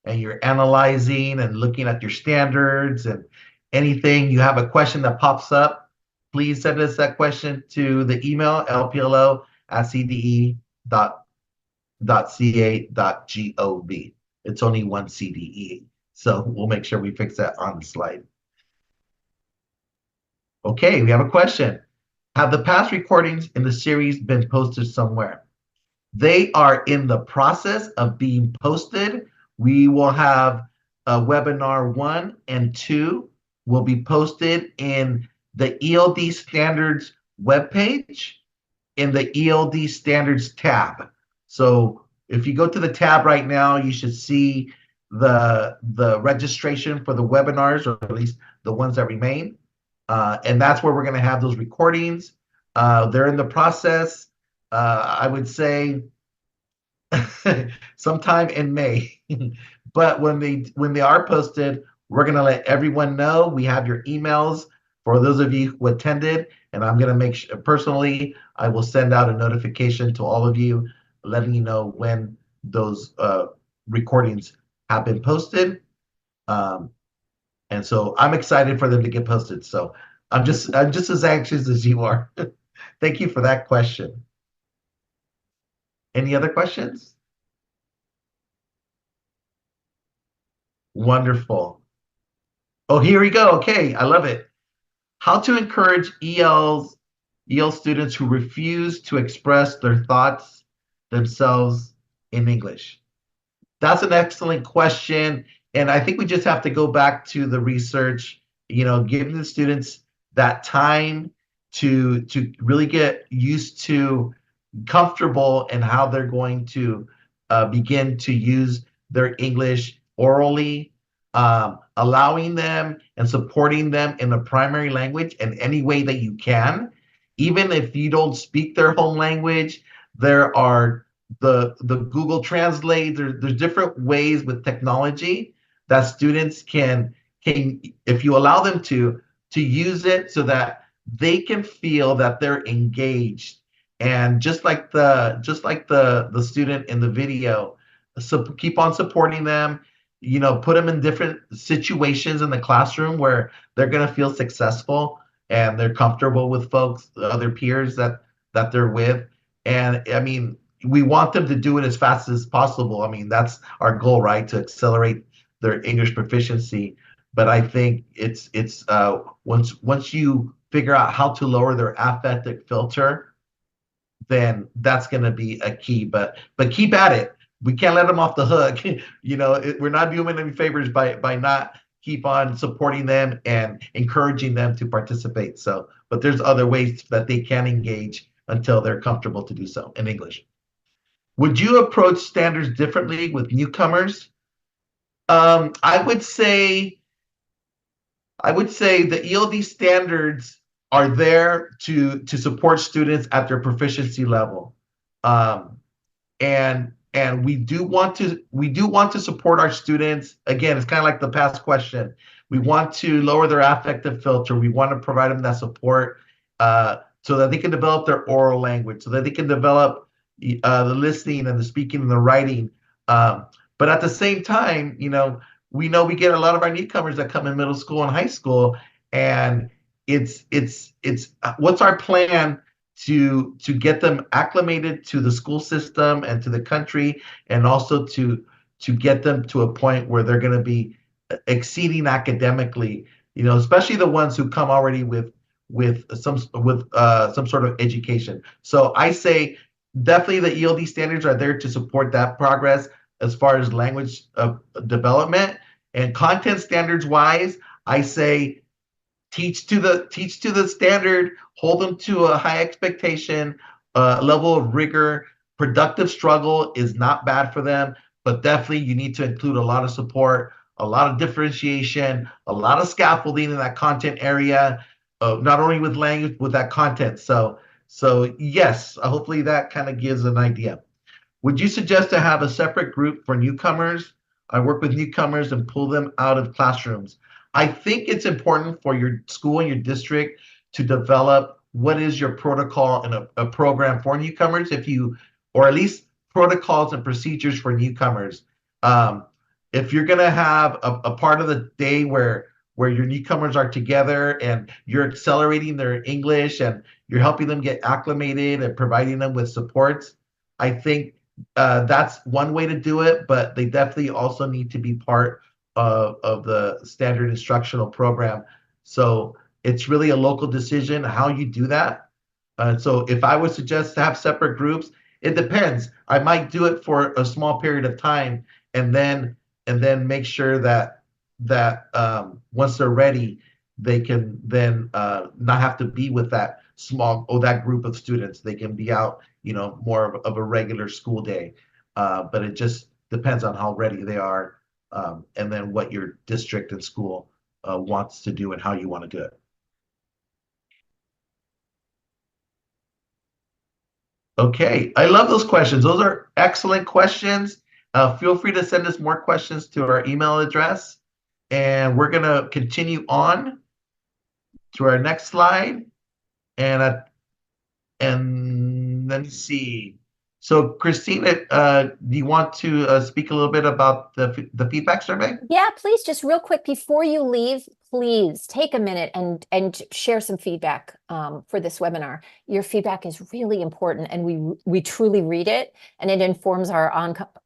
and you're analyzing and looking at your standards and anything, you have a question that pops up, please send us that question to the email lplo@cde.ca.gov. It's only one CDE. So we'll make sure we fix that on the slide. Okay, we have a question. Have the past recordings in the series been posted somewhere? They are in the process of being posted. We will have webinar 1 and 2 will be posted in the ELD Standards webpage in the ELD Standards tab. So if you go to the tab right now, you should see the registration for the webinars, or at least the ones that remain. And that's where we're going to have those recordings. They're in the process. I would say sometime in May. But when they are posted, we're going to let everyone know. We have your emails for those of you who attended, and I'm going to make sure personally, I will send out a notification to all of you, letting you know when those recordings have been posted. And so I'm excited for them to get posted. So I'm just as anxious as you are. Thank you for that question. Any other questions? Wonderful. Oh, here we go. Okay, I love it. How to encourage EL students who refuse to express their thoughts themselves in English. That's an excellent question. And I think we just have to go back to the research, giving the students that time to really get used to comfortable in how they're going to begin to use their English orally, allowing them and supporting them in the primary language in any way that you can. Even if you don't speak their home language, there are the Google Translate. There's different ways with technology that students can, if you allow them to use it so that they can feel that they're engaged. And just like the student in the video, so keep on supporting them, put them in different situations in the classroom where they're going to feel successful and they're comfortable with folks, other peers that that they're with. And I mean, we want them to do it as fast as possible. I mean, that's our goal, right? To accelerate their English proficiency. But I think it's once you figure out how to lower their affective filter, then that's going to be a key. But keep at it. We can't let them off the hook. We're not doing any favors by not keep on supporting them and encouraging them to participate. So, but there's other ways that they can engage until they're comfortable to do so in English. Would you approach standards differently with newcomers? I would say the ELD standards are there to support students at their proficiency level. Um, and we do want to support our students. Again, it's kind of like the past question. We want to lower their affective filter. We want to provide them that support so that they can develop their oral language, so that they can develop the listening and the speaking and the writing. But at the same time, we know we get a lot of our newcomers that come in middle school and high school, and it's what's our plan to get them acclimated to the school system and to the country, and also to get them to a point where they're going to be exceeding academically, especially the ones who come already with some sort of education. So I say definitely the ELD standards are there to support that progress as far as language development. And content standards wise, I say teach to the standard, hold them to a high expectation, level of rigor. Productive struggle is not bad for them, but definitely you need to include a lot of support, a lot of differentiation, a lot of scaffolding in that content area, not only with language, with that content. So yes, hopefully that kind of gives an idea. Would you suggest to have a separate group for newcomers? I work with newcomers and pull them out of classrooms. I think it's important for your school and your district to develop what is your protocol and a program for newcomers, or at least protocols and procedures for newcomers. If you're going to have a part of the day where your newcomers are together and you're accelerating their English and you're helping them get acclimated and providing them with supports, I think that's one way to do it, but they definitely also need to be part of the standard instructional program. So it's really a local decision how you do that. So if I would suggest to have separate groups, it depends. I might do it for a small period of time and then make sure that once they're ready, they can then not have to be with that group of students. They can be out, more of a regular school day. But it just depends on how ready they are, and then what your district and school wants to do and how you want to do it. Okay, I love those questions. Those are excellent questions. Feel free to send us more questions to our email address. And we're going to continue on to our next slide. And let me see. So, Christina, do you want to speak a little bit about the feedback survey? Yeah, please, just real quick before you leave, please take a minute and share some feedback for this webinar. Your feedback is really important, and we truly read it, and it informs our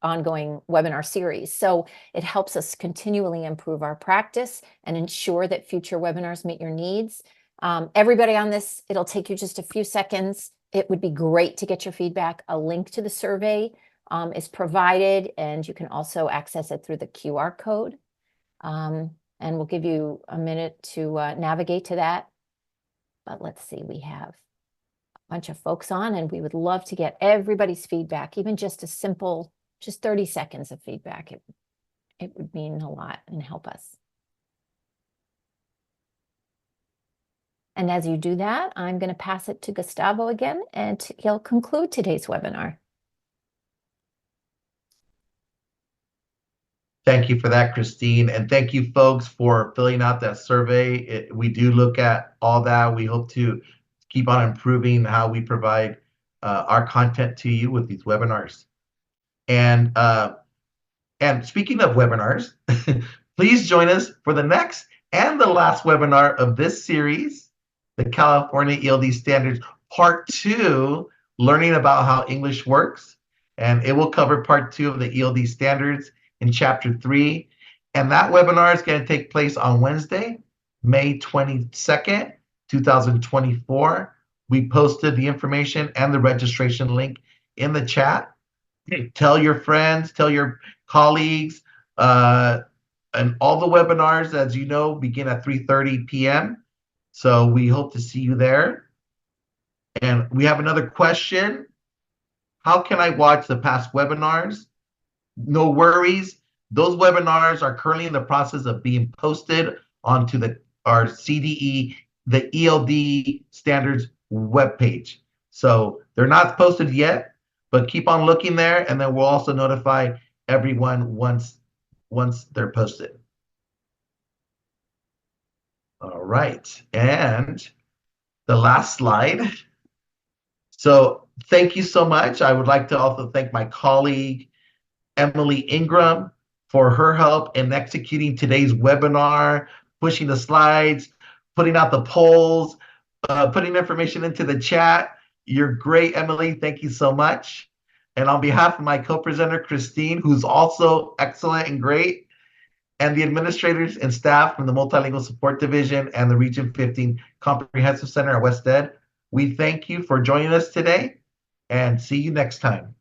ongoing webinar series. So it helps us continually improve our practice and ensure that future webinars meet your needs. Everybody on this, it'll take you just a few seconds. It would be great to get your feedback. A link to the survey is provided, and you can also access it through the QR code. And we'll give you a minute to navigate to that. But let's see, we have a bunch of folks on, and we would love to get everybody's feedback, even just a simple, just 30 seconds of feedback. It would mean a lot and help us. And as you do that, I'm going to pass it to Gustavo again, and he'll conclude today's webinar. Thank you for that, Christine. And thank you, folks, for filling out that survey. We do look at all that. We hope to keep on improving how we provide our content to you with these webinars. And speaking of webinars, please join us for the next and the last webinar of this series, the California ELD Standards Part 2, learning about how English works. And it will cover part 2 of the ELD standards in chapter 3. And that webinar is going to take place on Wednesday, May 22nd, 2024. We posted the information and the registration link in the chat. Tell your friends, tell your colleagues, and all the webinars, as you know, begin at 3:30 p.m. So we hope to see you there. And we have another question. How can I watch the past webinars? No worries. Those webinars are currently in the process of being posted onto our CDE, the ELD standards webpage. So they're not posted yet, but keep on looking there, and then we'll also notify everyone once they're posted. All right, and the last slide. So thank you so much. I would like to also thank my colleague, Emily Ingram, for her help in executing today's webinar, pushing the slides, putting out the polls, putting information into the chat. You're great, Emily. Thank you so much. And on behalf of my co-presenter, Christine, who's also excellent and great, and the administrators and staff from the Multilingual Support Division and the Region 15 Comprehensive Center at West Ed, we thank you for joining us today, and see you next time.